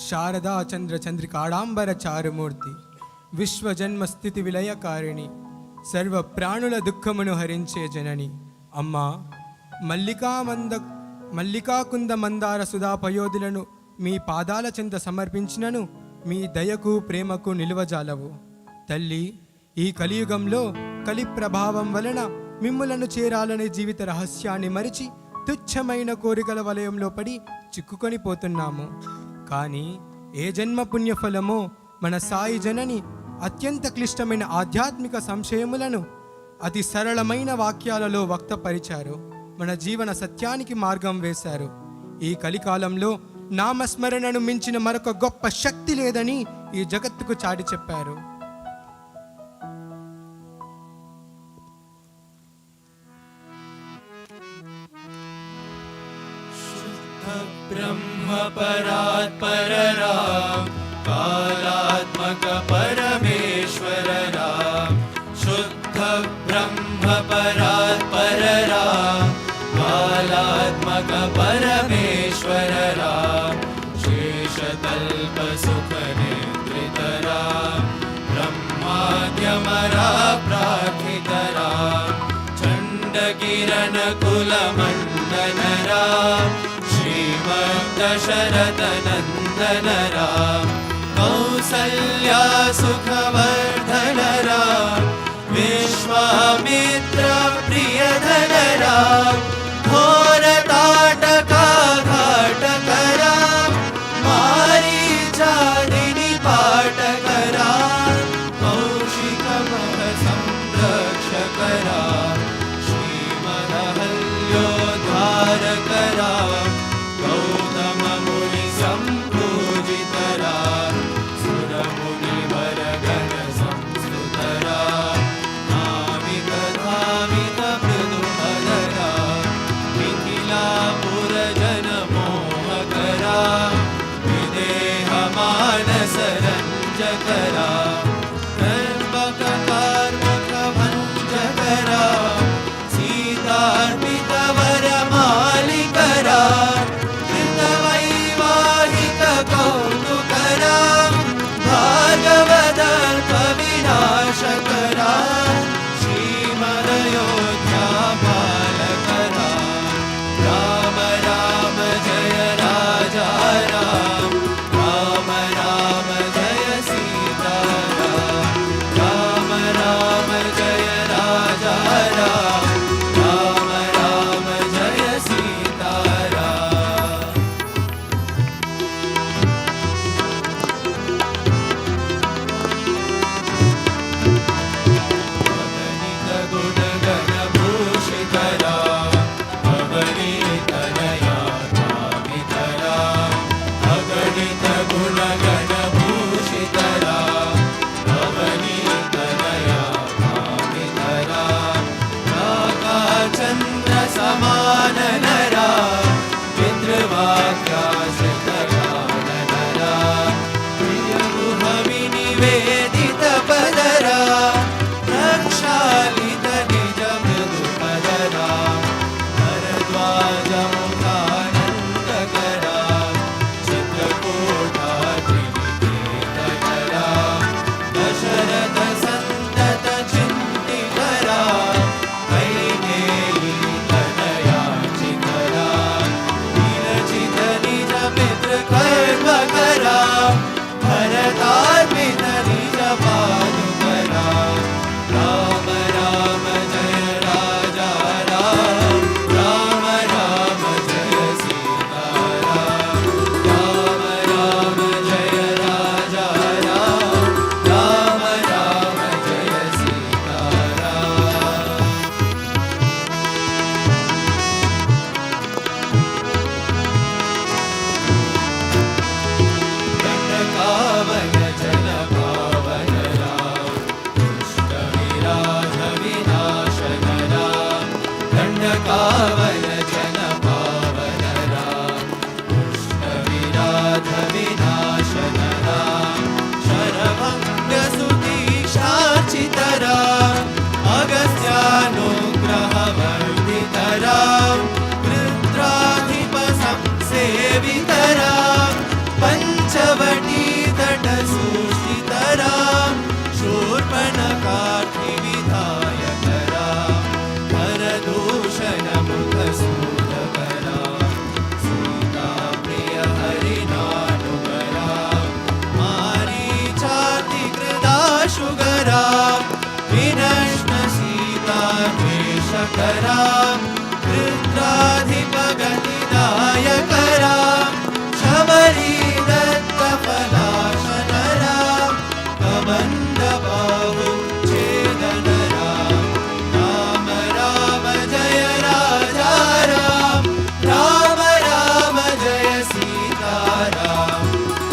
శారదా చంద్ర చంద్రికాడాంబర చారుమూర్తి విశ్వజన్మ స్థితి విలయకారిణి సర్వ ప్రాణుల దుఃఖమును హరించే జనని అమ్మా మల్లికాకుంద మందార సుధా పయోధులను మీ పాదాల చెంత సమర్పించినను మీ దయకు ప్రేమకు నిలువజాలవు. తల్లి, ఈ కలియుగంలో కలి ప్రభావం వలన మిమ్ములను చేరాలనే జీవిత రహస్యాన్ని మరిచి తుచ్చమైన కోరికల వలయంలో పడి చిక్కుకొని పోతున్నాము. కానీ ఏ జన్మ పుణ్యఫలమో మన సాయి జనని అత్యంత క్లిష్టమైన ఆధ్యాత్మిక సంశయములను అతి సరళమైన వాక్యాలలో వ్యక్తపరిచారు. మన జీవన సత్యానికి మార్గం వేశారు. ఈ కలికాలంలో నామస్మరణను మించిన మరొక గొప్ప శక్తి లేదని ఈ జగత్తుకు చాటి చెప్పారు. ब्रह्म परात्पर राम कालात्मक परमेश्वर राम शुद्ध ब्रह्म परात्पर राम कालात्मक परमेश्वर राम शेषतल्प सुख निद्रित राम ब्रह्माद्यमरा प्रार्थित राम चण्डकिरण कुल मण्डन राम दशरथ नंदन राम कौसल्या सुखवर्धन राम विश्वामित्र प्रियधन राम घोर ताटका घाटक राम मारीचादिनि पाटक राम कौशिक मह संरक्षक राम श्रीमदहल्योद्धारक राम अगस्त्यानुग्रहवर्धितरां रुद्राधिप दूषणमुखसूदकरा सीता प्रिय हरिनानुकरा मारीचातिकृदाशुगरा विनष्ट सीता द्वेषकरा रुद्राधिपगतिदायकरा शबरी दत्तफलाशनरा कबन्धबाहुच्छेदनरा राम राम जय राजा राम राम राम जय सीताराम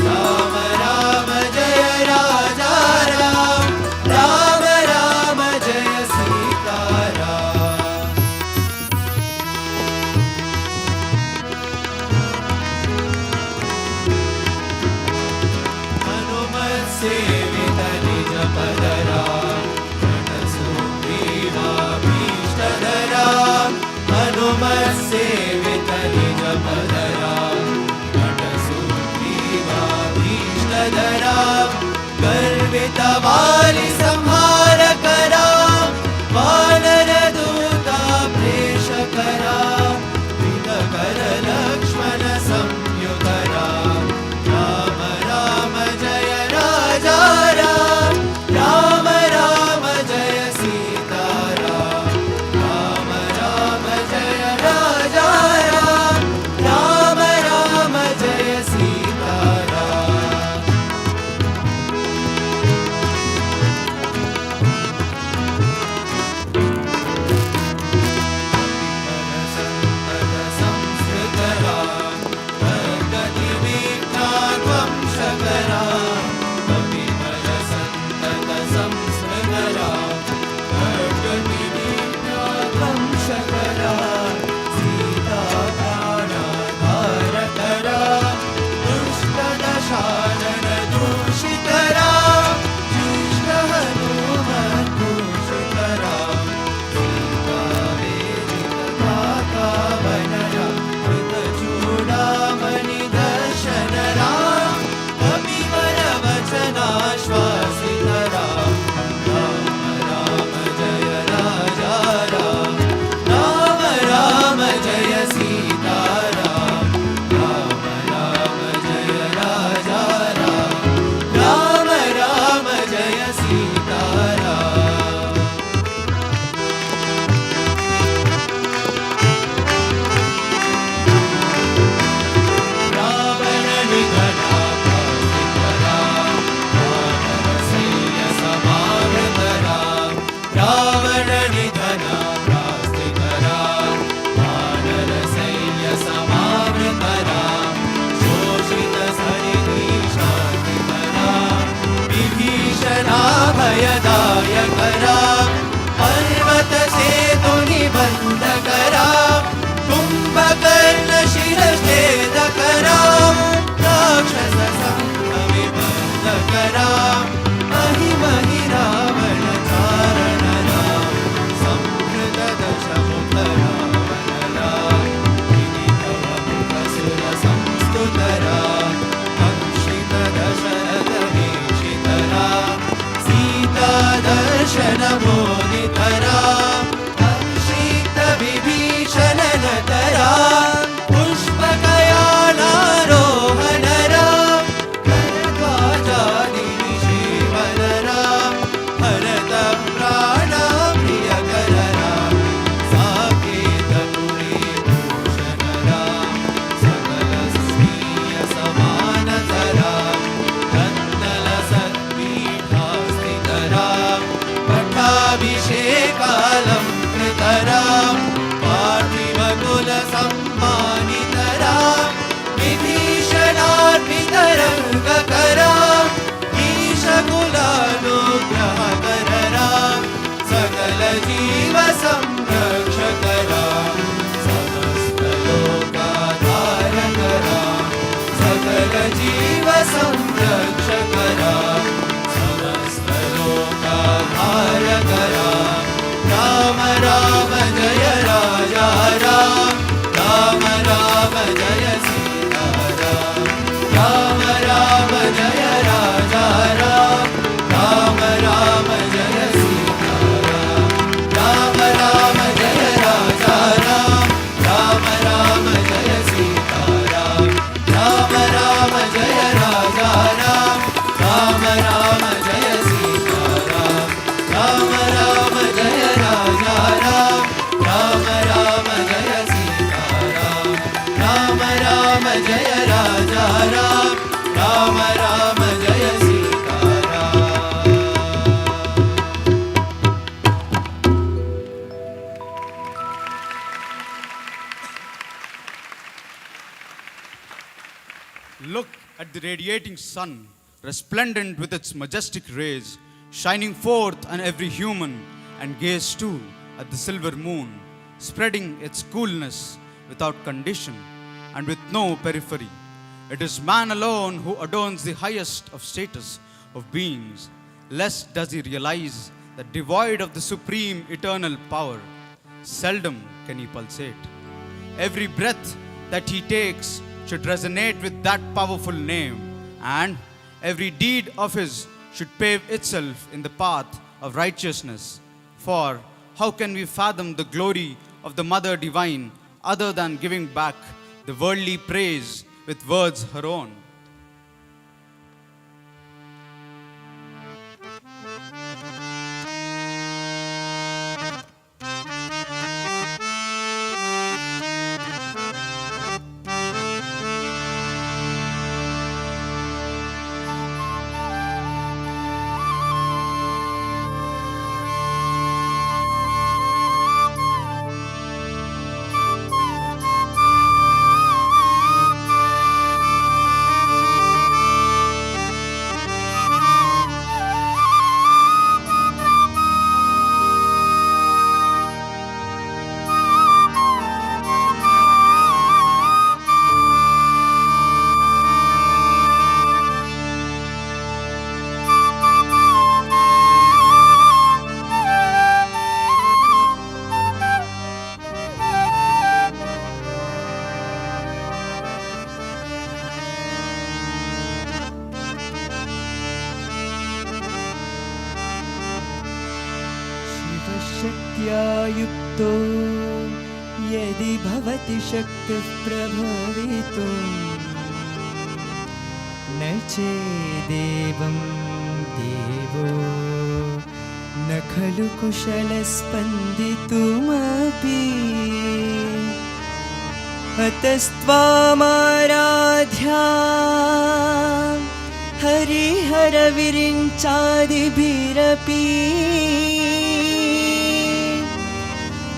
राम राम जय राजा राम राम राम जय सीताराम हनुमत्सेवित निजपदरा नटसुग्रीवाभीष्टदरा हनुमत्सेवित निजपदरा नटसुग्रीवाभीष्टदरा गर्वितवारि संहारकरा वानरदूता प्रेषकरा विदकर लक्ष्मण संयुतरा राम राम जय राजा राम राम राम जय सीताराम राम राम जय राजा राम राम राम जय सीताराम संस्कृतरा कर्गतिविघ्नाध्वंसकरा कविमल सन्तत संस्कृतरा कर्गतिविघ्नाध्वंसकरा सीता प्राणाधारकरा दुष्टदशानन दूषितरा जुष्ट हनुमद्दूषितरा सीता वेदितभाता वनरा कृतचूडामणि दर्शनरा कपिवर वचनाश्वासितरा राम राम जय राजा राम राम राम जय सीताराम राम राम जय राजा राम राम राम जय सीताराम रावण निधना प्रास्तिकरा वानरसैन्य समावृतरा रावण निधना प्रास्तिकरा वानरसैन्य समावृतरा शोषित सरिदीशान्तिकरा विभीषणा भयदायकरा पर्वत सेतुनिबन्धकरा कुम्भकर्ण शिरच्छेदकरा राक्षस संघविबन्धकरा महिमहि रावण चारणरा संहृत दशमुखरा वनरा विनितवमुखसुर संस्तुतरा कंसित दशरथ वीक्षितरा सीता दर्शन जय सीताराम राम राम जय राजा राम राम राम जय Sitaram Look at the radiating sun, resplendent with its majestic rays, shining forth on every human, and gaze too at the silver moon, spreading its coolness without condition and with no periphery. It is man alone who adorns the highest of status of beings. Less does he realize that devoid of the supreme eternal power, seldom can he pulsate. Every breath that he takes should resonate with that powerful name, and every deed of his should pave itself in the path of righteousness. For how can we fathom the glory of the Mother Divine other than giving back the worldly praise with words her own? शक्त्या युक्तो यदि भवति शक्तिः प्रभवितुं न चेदेवं देवो न खलु कुशलस्पन्दितुमपि अतस्त्वामाराध्या हरिहरविरिञ्चादिभिरपि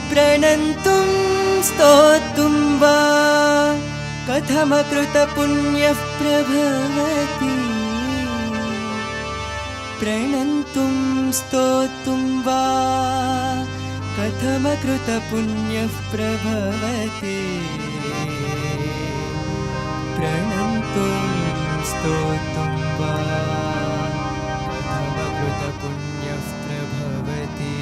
प्रणन्तुं स्तोतुं वा कथमकृतपुण्यः प्रभवति प्रणन्तुं स्तोतुं वा कथमकृतपुण्यः प्रभवति प्रणन्तुं स्तोतुं वा कथमकृतपुण्यः प्रभवति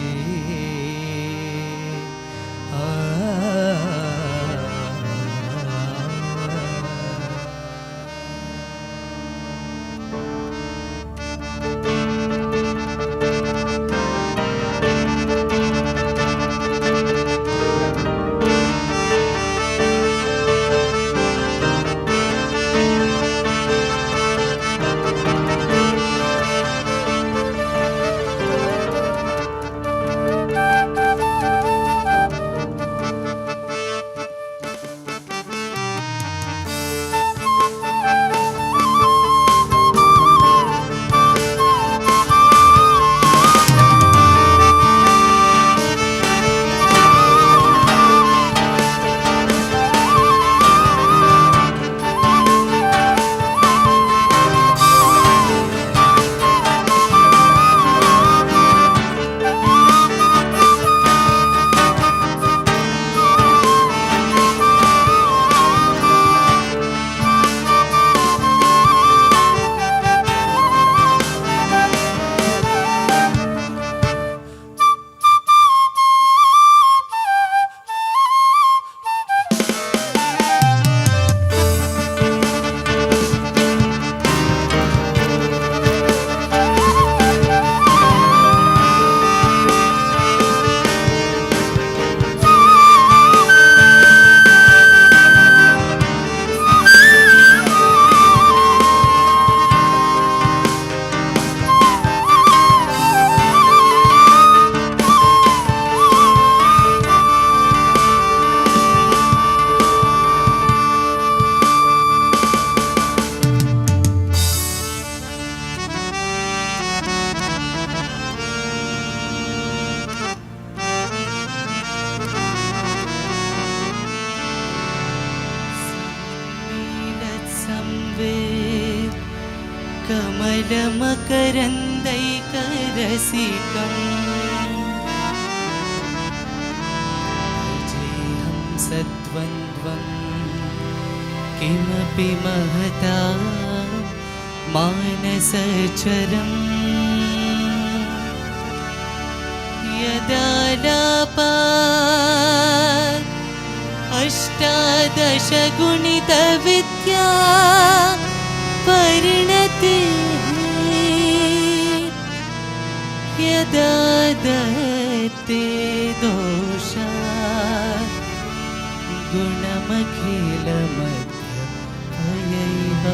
नीलमकरन्दैकरसिकम् भजेऽहं सद्वन्द्वं किमपि महता मानसचरम् यदा लापात् अष्टादशगुणितविद्या परिणतिः यदा दत्ते दोषात् गुणमखिलमध्यपयैव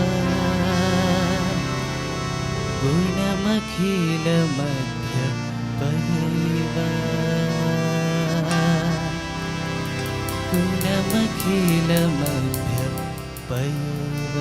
गुणमखिलमध्यपयैव गुणमखिलमध्यपयैव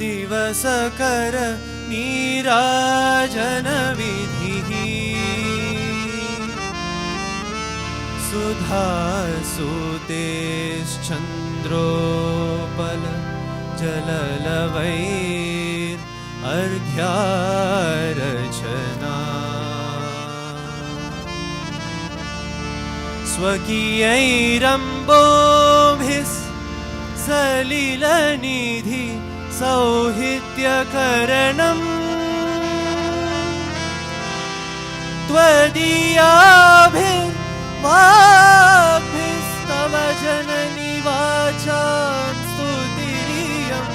प्रदीपज्वालाभिर्दिवसकर नीराजनविधिः सुधासुतेश्चन्द्रोपल जललवैर्अर्घ्यारचना स्वकीयैरम्बोभिस्सलिलनिधि सौहित्यकरणम् त्वदीयाभिर्वाग्भिस्तव जननि वाचां स्तुतिरियम्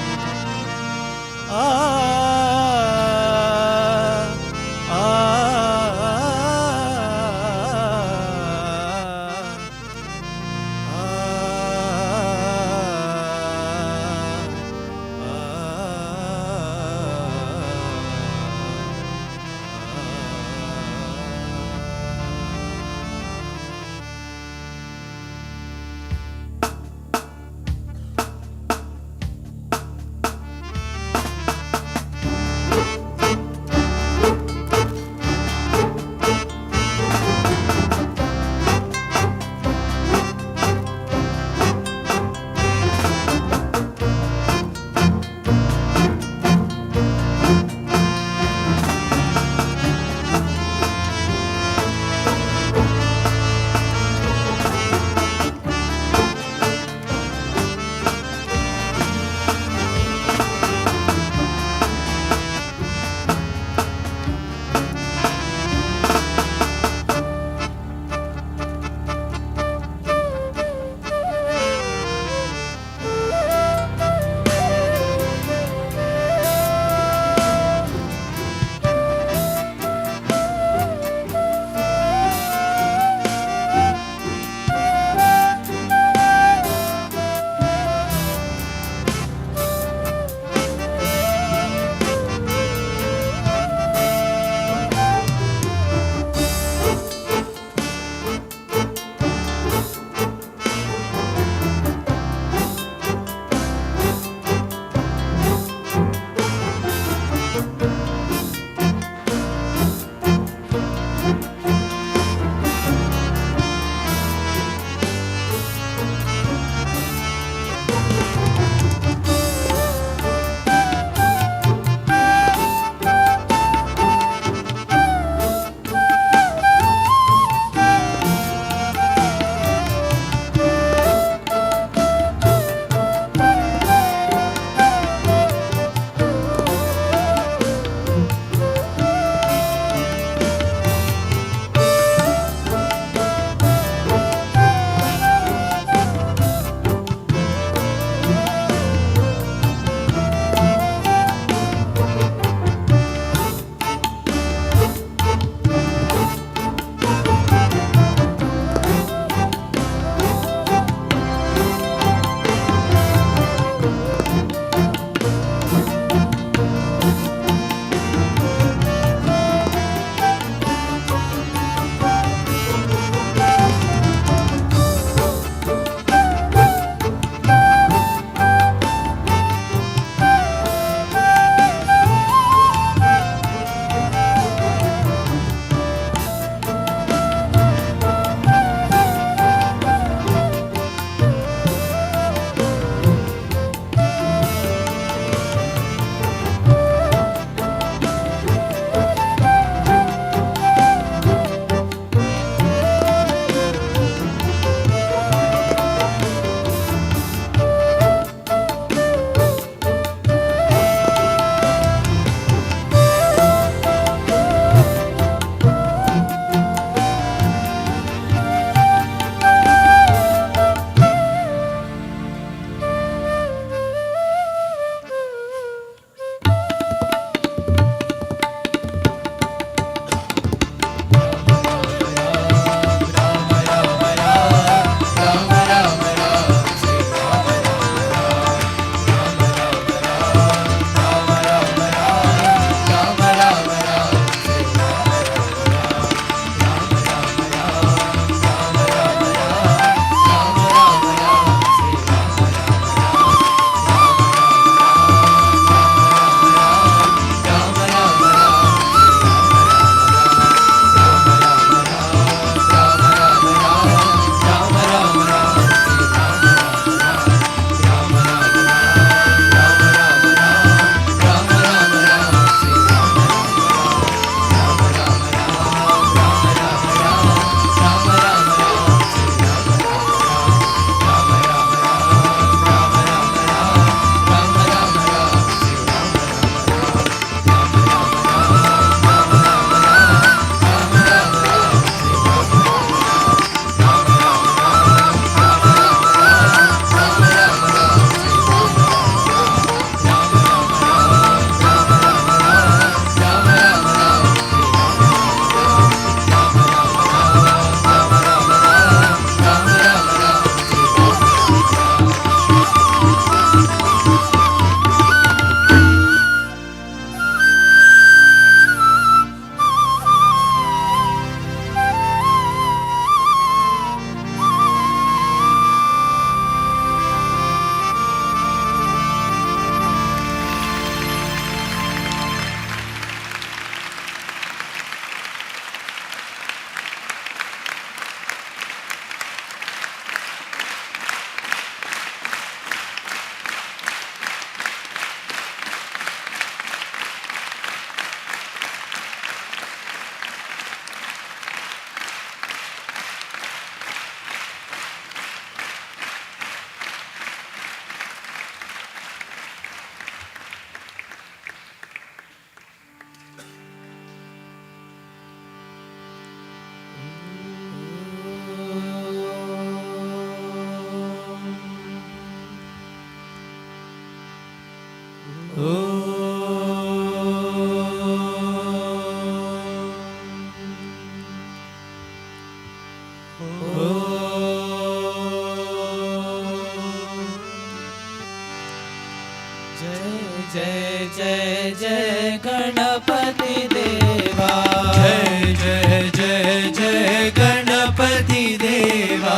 जय जय गणपति देवा जय जय जय जय गणपति देवा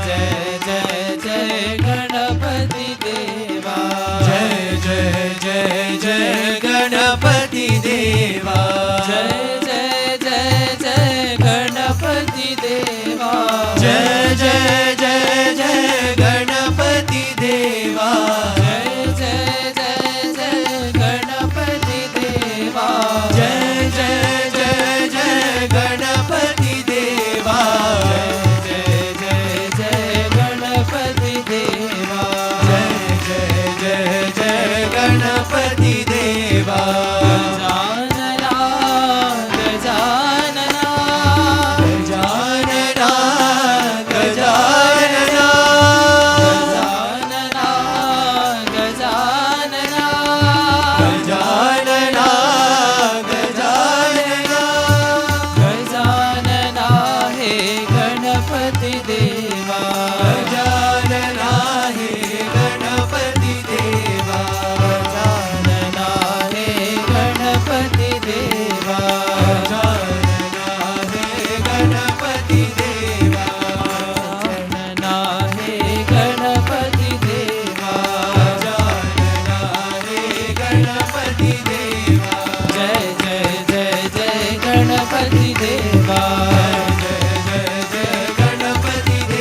जय जय जय गणपति देवा जय जय जय जय गणपति देवा जय जय जय जय गणपति देवा जय जय जय जय गणपति देवा जय जय जय जय गणपति देवा जय जय जय जय गणपति देवा जय जय जय गणपति देवा जय जय जय जय गणपति देवा गजानना गजानना गजानना गजानना गजानना गजानना गजानना गजानना हे गणपति देवा गजानना हे गणपति देवा गजानना हे गणपति देवा गजानना हे गणपति देवा गजानना हे गणपति देवा गजानना हे गणपति देवा जय जय जय जय गणपति देवा जय जय जय गणपति देवा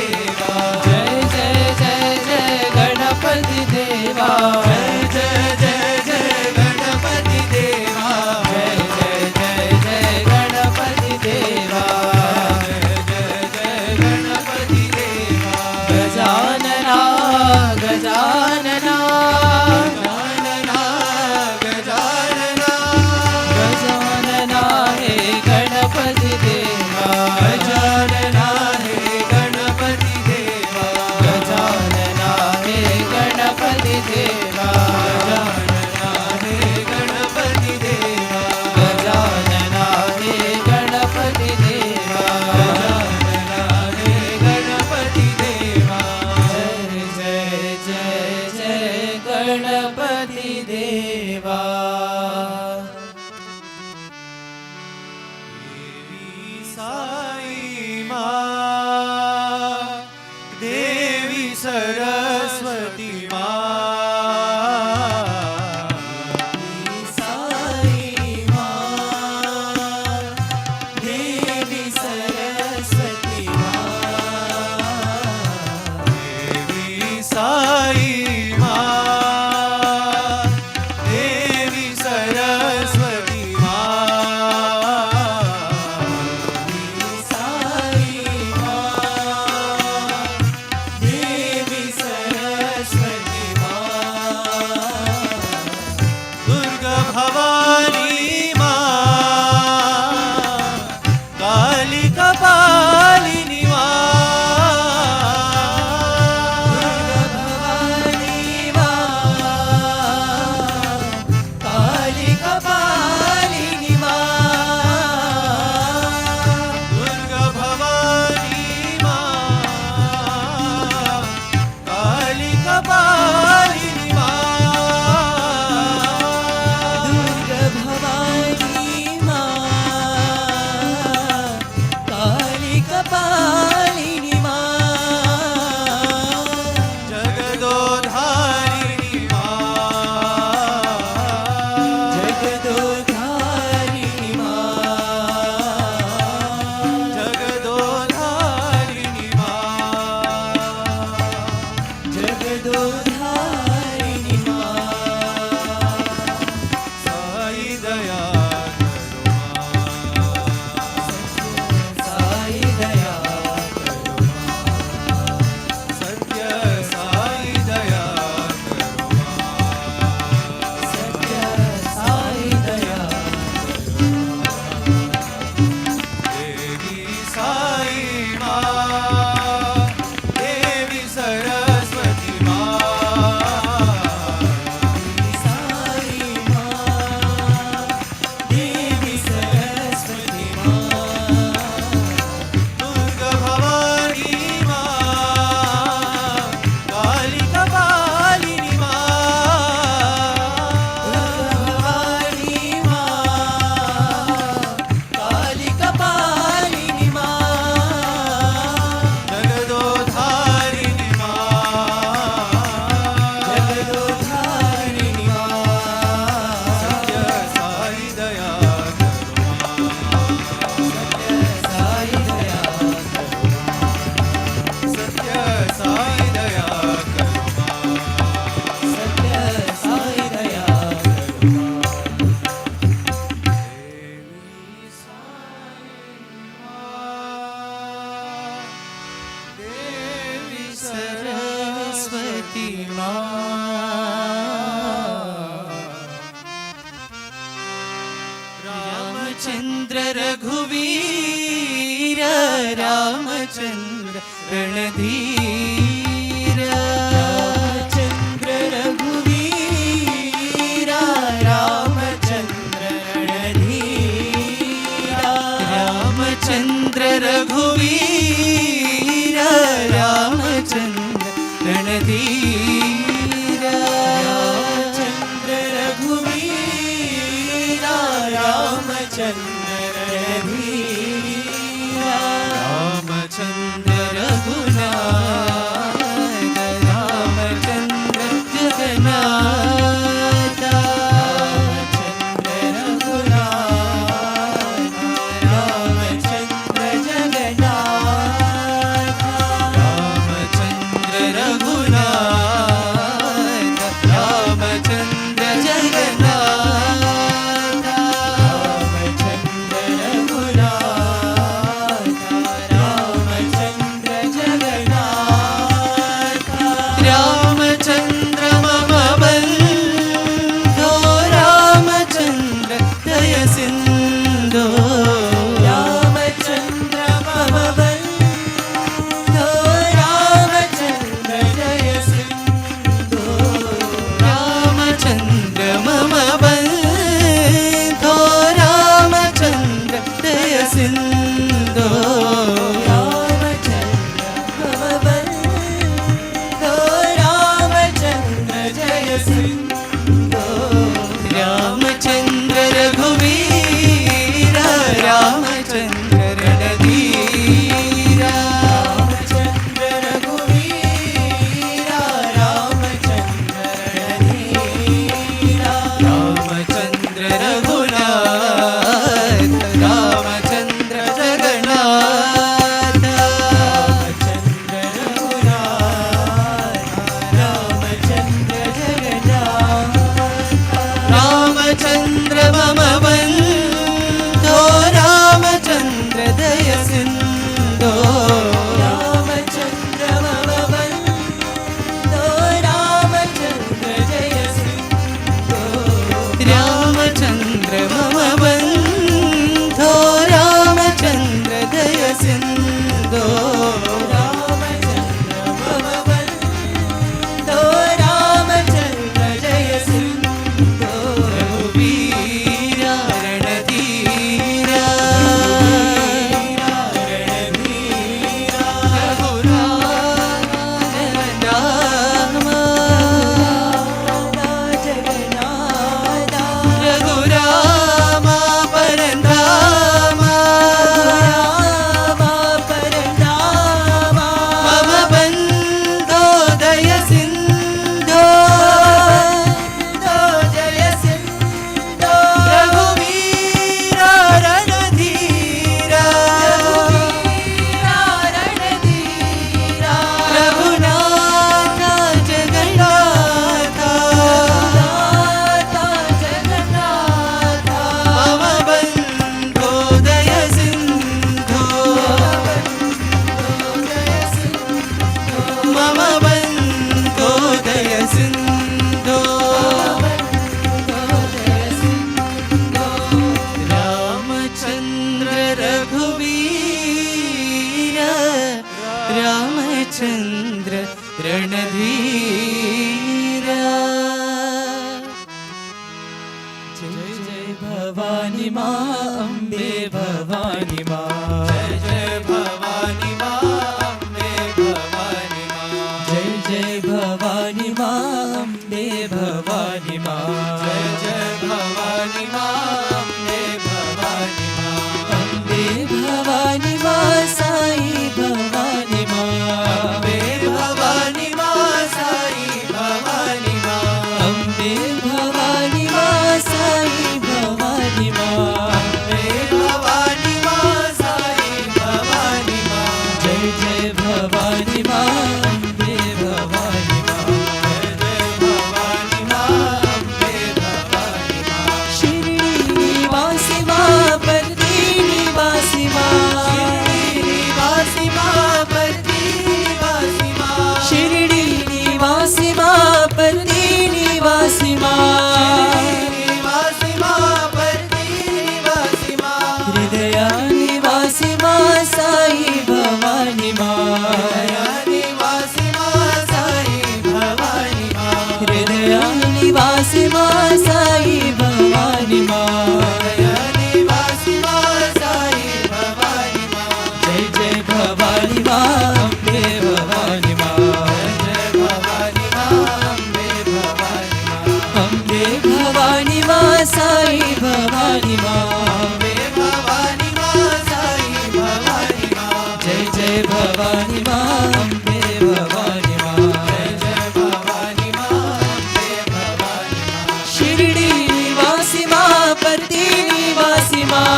सरस्वती रामचंद्र रघुवीर रामचंद्र रणधीर रामचंद्र रघुवीर रामचंद्र रणधीर रामचंद्र रघुवीर रामचंद्र रणधीर रामचंद्र रघुवीर रामचंद्र रणधीर रामचंद्र रघुनाथ रामचंद्र जगन्नाथ रामचंद्र रघुनाथ रामचंद्र जगन्नाथ रामचंद्र रघुनाथ रामचंद्र जगन्नाथ रामचंद्र रघुनाथ रामचंद्र जगन्नाथ रामचंद्र मम बन्धो रामचंद्र दय सिंधो रामचंद्र मम बन्धो रामचंद्र दय सिंधो रामचंद्र मम बन्धो रामचंद्र दय सिंधो रामचंद्र मम बन्धो रामचंद्र जय सिंधो रामचंद्र रघुवीर रामचंद्र रणधीर रामचंद्र रघुवीर रामचंद्र रणधीर रामचंद्र रघुनाथ रामचंद्र जगन्नाथ रामचंद्र रघुनाथ रामचंद्र जगन्नाथ रामचंद्र मम बन्धो रामचंद्र दय सिंधो रामचंद्र मम बन्धो रामचंद्र जय सिंधो रामचंद्र मम बन्धो रामचंद्र दय सिंधो रामचंद्र मम बन्धो रामचंद्र जय सिंधो रघुवीर रणधीर रणधीर रघुराम जगन्नाथ रघुराम परंधाम परंधाम मम बन्धो दय सिंधो जय सिंधो रघुवीर रणधीर रणधीर रघुनाथ जगन्नाथ जगन्नाथ मम बन्धो दय सिंधो मम बन्धो दय सिंधो रामचंद्र रघुवीर रामचंद्र रणधीर जय जय भवानी माँ अम्बे भवानी माँ जय जय भवानी माँ अम्बे भवानी माँ जय जय भवानी माँ अम्बे भवानी माँ जय जय भवानी माँ अम्बे भवानी माँ अम्बे भवानी माँ साई भवानी माँ अम्बे भवानी माँ साई भवानी माँ अम्बे भवानी माँ साई भवानी माँ अम्बे भवानी माँ साई भवानी माँ जय जय भवानी माँ अम्बे भवानी माँ जय जय भवानी माँ अम्बे भवानी माँ शिरडी निवासी माँ परती निवासी माँ शिरडी निवासी माँ परती निवासी माँ शिरडी भवानी माँ अम्बे भवानी माँ जय जय भवानी माँ अम्बे भवानी माँ शिरडी निवासी माँ परती निवासी माँ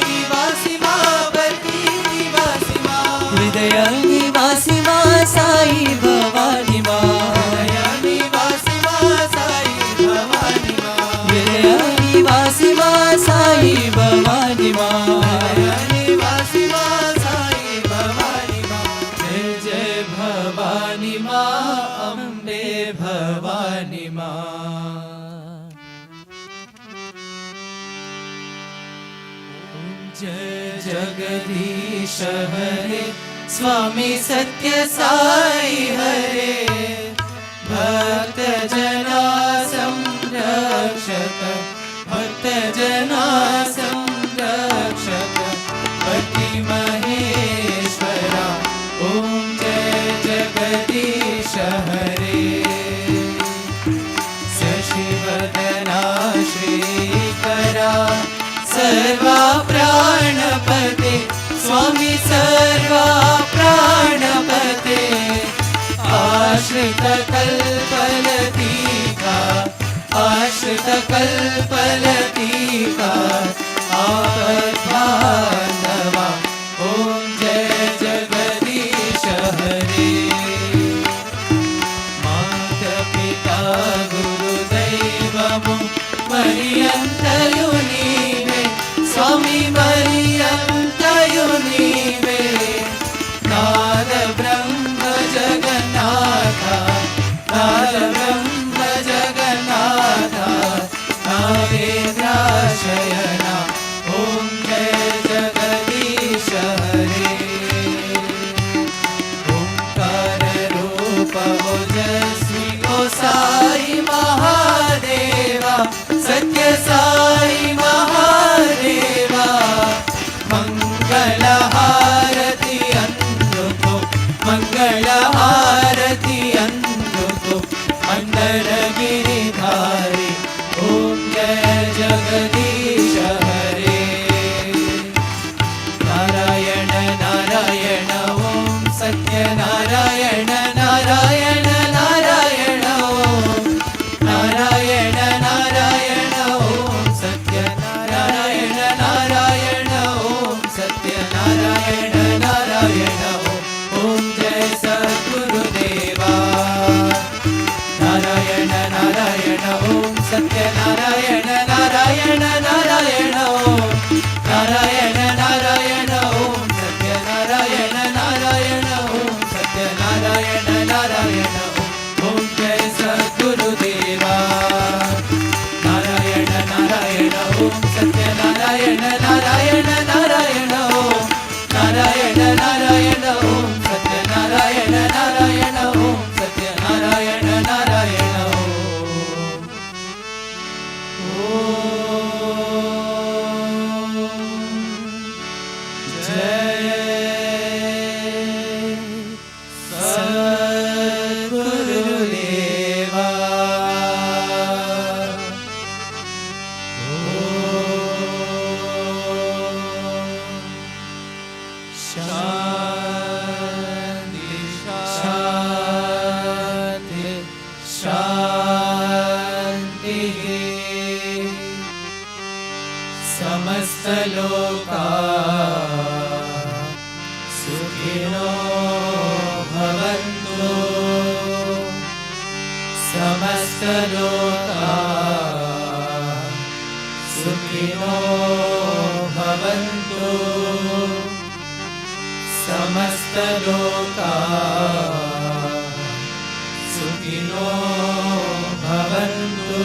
निवासी माँ परती निवासी माँ हृदय निवासी माँ साई भवानी माँ हृदय निवासी माँ साई भवानी माँ हृदय निवासी माँ साई भवानी माँ हृदय निवासी माँ साई भवानी माँ जय जय भवानी माँ अम्बे भवानी माँ जय जगदीश हरे स्वामी सत्य साई हरे भक्त जना संरक्षक भक्त जना संरक्षक पति महेश्वरा ओम जय जगदीश हरे शशिवदना श्रीकरा सर्वा प्राणपते स्वामी सर्वा प्राणपते आश्रित कल्पलतिका आश्रित कल्पलतिका आपद्बान्धवा ओम जय जगदीश हरे माता पिता गुरुदैवमु मरियन्तयुनीवे स्वामी मरियन्तयुनीवे नाद ब्रह्म जगन्नाथा नाद ब्रह्म जगन्नाथा नागेन्द्राशयना ओम जय जगदीश हरे ओंकार रूप ओजस्वी ओ साई महादेवा सत्य साई महादेवा मंगल हारति अंधुको मंगल हारति अंधुको मंडल गिरिधारी ओम जय जगदीश हरे नारायण नारायण ओम सत्य नारायण नारायण नारायण ओम नारायण नारायण ओम सत्य नारायण नारायण ओम सत्य नारायण नारायण ओम जय सद्गुरुदेवा नारायण नारायण ओम सत्य नारायण नारायण नारायण ओम नारायण नारायण ओम सत्य नारायण नारायण ओम सत्य नारायण नारायण ओम जय सद्गुरुदेवा नारायण नारायण ओम सत्य नारायण नारायण नारायण ओम नारायण नारायण ओम सत्य नारायण नारायण ओम सत्य नारायण नारायण समस्तलोका सुखिनो भवन्तु समस्तलोका सुखिनो भवन्तु समस्तलोका सुखिनो भवन्तु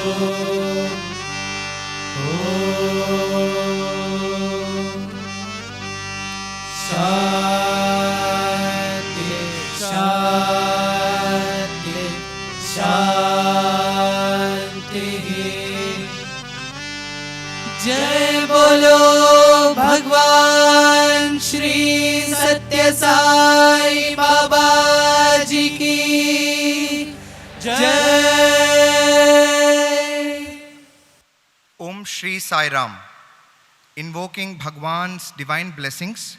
शांति शांति शांति जय बोलो भगवान श्री सत्य साई बाबा जी की जय। Om Sri Sai Ram. Invoking Bhagwan's divine blessings,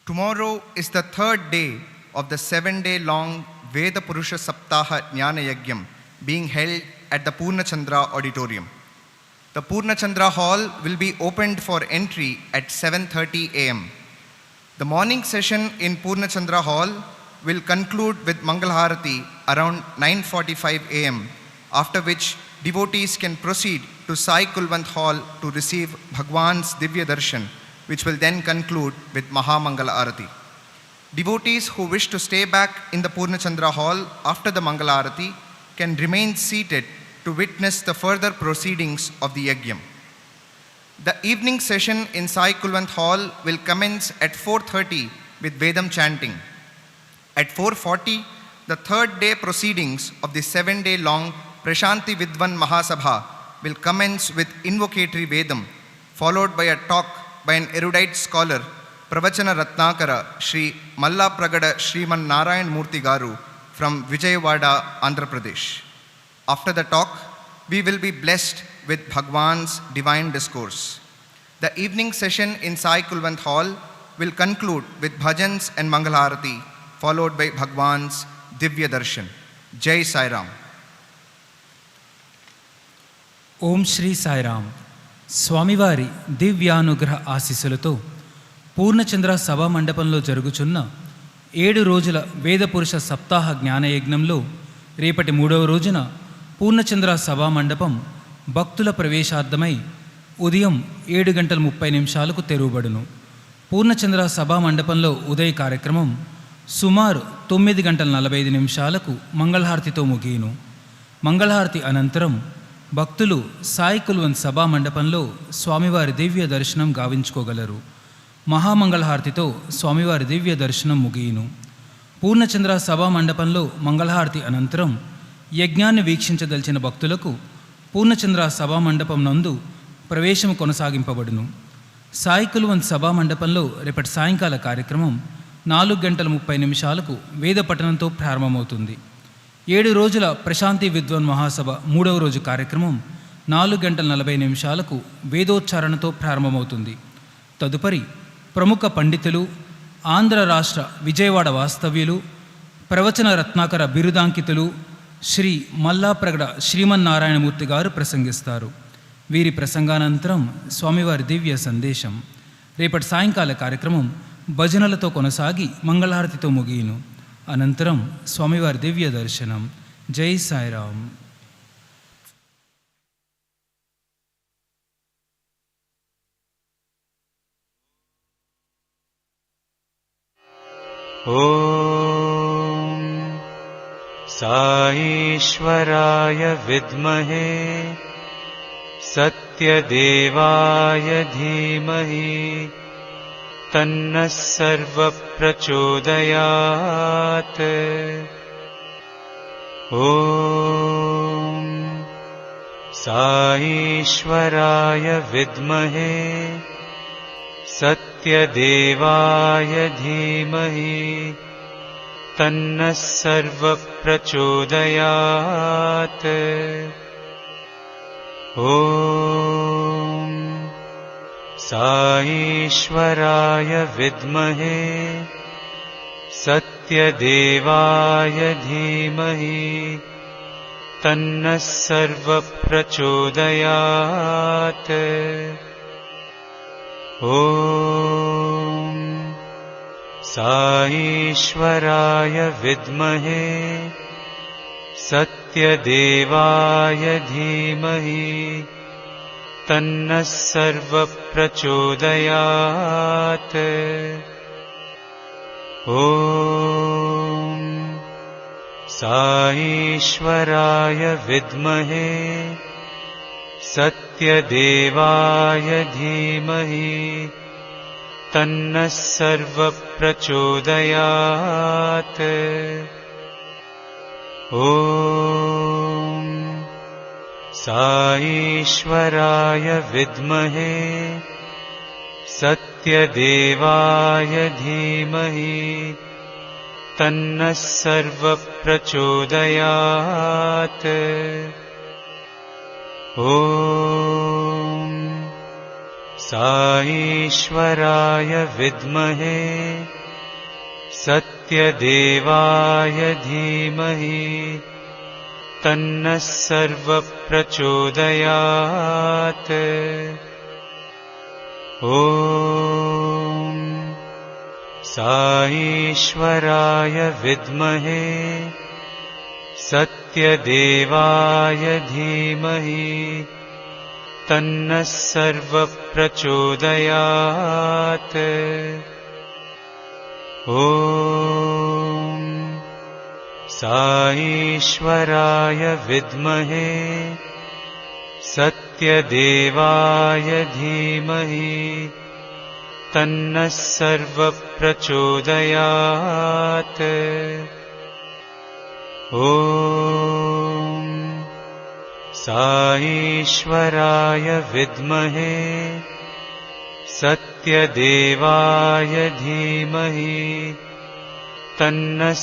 Tomorrow is the third day of the 7-day-long Veda Purusha Saptaha Jnana Yagyam being held at the Purnachandra Auditorium. The Purnachandra Hall will be opened for entry at 7:30 a.m. The morning session in Purnachandra Hall will conclude with Mangalharati around 9:45 a.m., after which devotees can proceed to Sai Kulwant Hall to receive Bhagawan's Divya Darshan, which will then conclude with Mahamangala Arati. Devotees who wish to stay back in the Purnachandra Hall after the Mangala Arati can remain seated to witness the further proceedings of the Yagyam. The evening session in Sai Kulwant Hall will commence at 4:30 with Vedam chanting. At 4:40, the third day proceedings of the 7-day-long Prasanthi Vidwan Mahasabha will commence with invocatory Vedam, followed by a talk by an erudite scholar, Pravachana Ratnakara, Sri Malla Pragada Sriman Narayan Murthy Garu from Vijayawada, Andhra Pradesh. After the talk, we will be blessed with Bhagawan's divine discourse. The evening session in Sai Kulwant Hall will conclude with Bhajans and Mangalharati, followed by Bhagawan's Divya Darshan. Jai Sai Ram. Om Sree Sai Ram. స్వామివారి దివ్యానుగ్రహ ఆశీస్సులతో పూర్ణచంద్ర సభా మండపంలో జరుగుచున్న 7 రోజుల వేదపురుష సప్తాహ జ్ఞానయజ్ఞంలో రేపటి 3వ రోజున పూర్ణచంద్ర సభా మండపం భక్తుల ప్రవేశార్థమై ఉదయం 7:30 తెరవబడును. పూర్ణచంద్ర సభా మండపంలో ఉదయ కార్యక్రమం సుమారు 9:45 మంగళహారతితో ముగియును. మంగళహారతి అనంతరం భక్తులు సాయి కుల్వంత్ సభా మండపంలో స్వామివారి దివ్య దర్శనం గావించుకోగలరు. మహామంగళహారతితో స్వామివారి దివ్య దర్శనం ముగియును. పూర్ణచంద్ర సభా మండపంలో మంగళహారతి అనంతరం యజ్ఞాన్ని వీక్షించదలిచిన భక్తులకు పూర్ణచంద్ర సభా మండపం నందు ప్రవేశం కొనసాగింపబడును. సాయి కుల్వంత్ సభా మండపంలో రేపటి సాయంకాల కార్యక్రమం 4:30 వేద పఠనంతో ప్రారంభమవుతుంది. 7 రోజుల ప్రశాంతి విద్వాన్ మహాసభ 3వ రోజు కార్యక్రమం 4:40 వేదోచ్చారణతో ప్రారంభమవుతుంది. తదుపరి ప్రముఖ పండితులు, ఆంధ్ర రాష్ట్ర విజయవాడ వాస్తవ్యులు, ప్రవచన రత్నాకర బిరుదాంకితులు శ్రీ మల్లాప్రగడ శ్రీమన్నారాయణమూర్తి గారు ప్రసంగిస్తారు. వీరి ప్రసంగానంతరం స్వామివారి దివ్య సందేశం. రేపటి సాయంకాల కార్యక్రమం భజనలతో కొనసాగి మంగళహారతితో ముగియును. అనంతరం స్వామివారి దివ్య దర్శనం. జై సాయిరామ్. ఓం సాయేశ్వరాయ విద్మహే సత్యదేవాయ ధీమహి తన్నః సర్వః ప్రచోదయాత్. ఓం సాయేశ్వరాయ విద్మహే సత్యదేవాయ ధీమహి తన్నః సర్వః ప్రచోదయాత్. ఓం సాయేశ్వరాయ విద్మహే సత్యదేవాయ ధీమహి తన్నః సర్వః ప్రచోదయాత్. ఓం సాయేశ్వరాయ విద్మహే సత్యదేవాయ ధీమహి తన్నః సర్వః ప్రచోదయాత్. ఓం సాయేశ్వరాయ విద్మహే సత్యదేవాయ ధీమహి తన్నః సర్వః ప్రచోదయాత్. ఓం సాయేశ్వరాయ విద్మహే సత్యదేవాయ ధీమహి తన్నః సర్వః ప్రచోదయాత్. ఓం సాయేశ్వరాయ విద్మహే सत्यदेवाय धीमहि तन्नः सर्वप्रचोदयात् ॐ साईश्वराय विद्महे सत्यदेवाय धीमहि तन्नः सर्वप्रचोदयात् ॐ साईश्वराय विद्महे सत्यदेवाय धीमहि तन्नः सर्वप्रचोदयात् ॐ साईश्वराय विद्महे सत्यदेवाय धीमहि तन्नः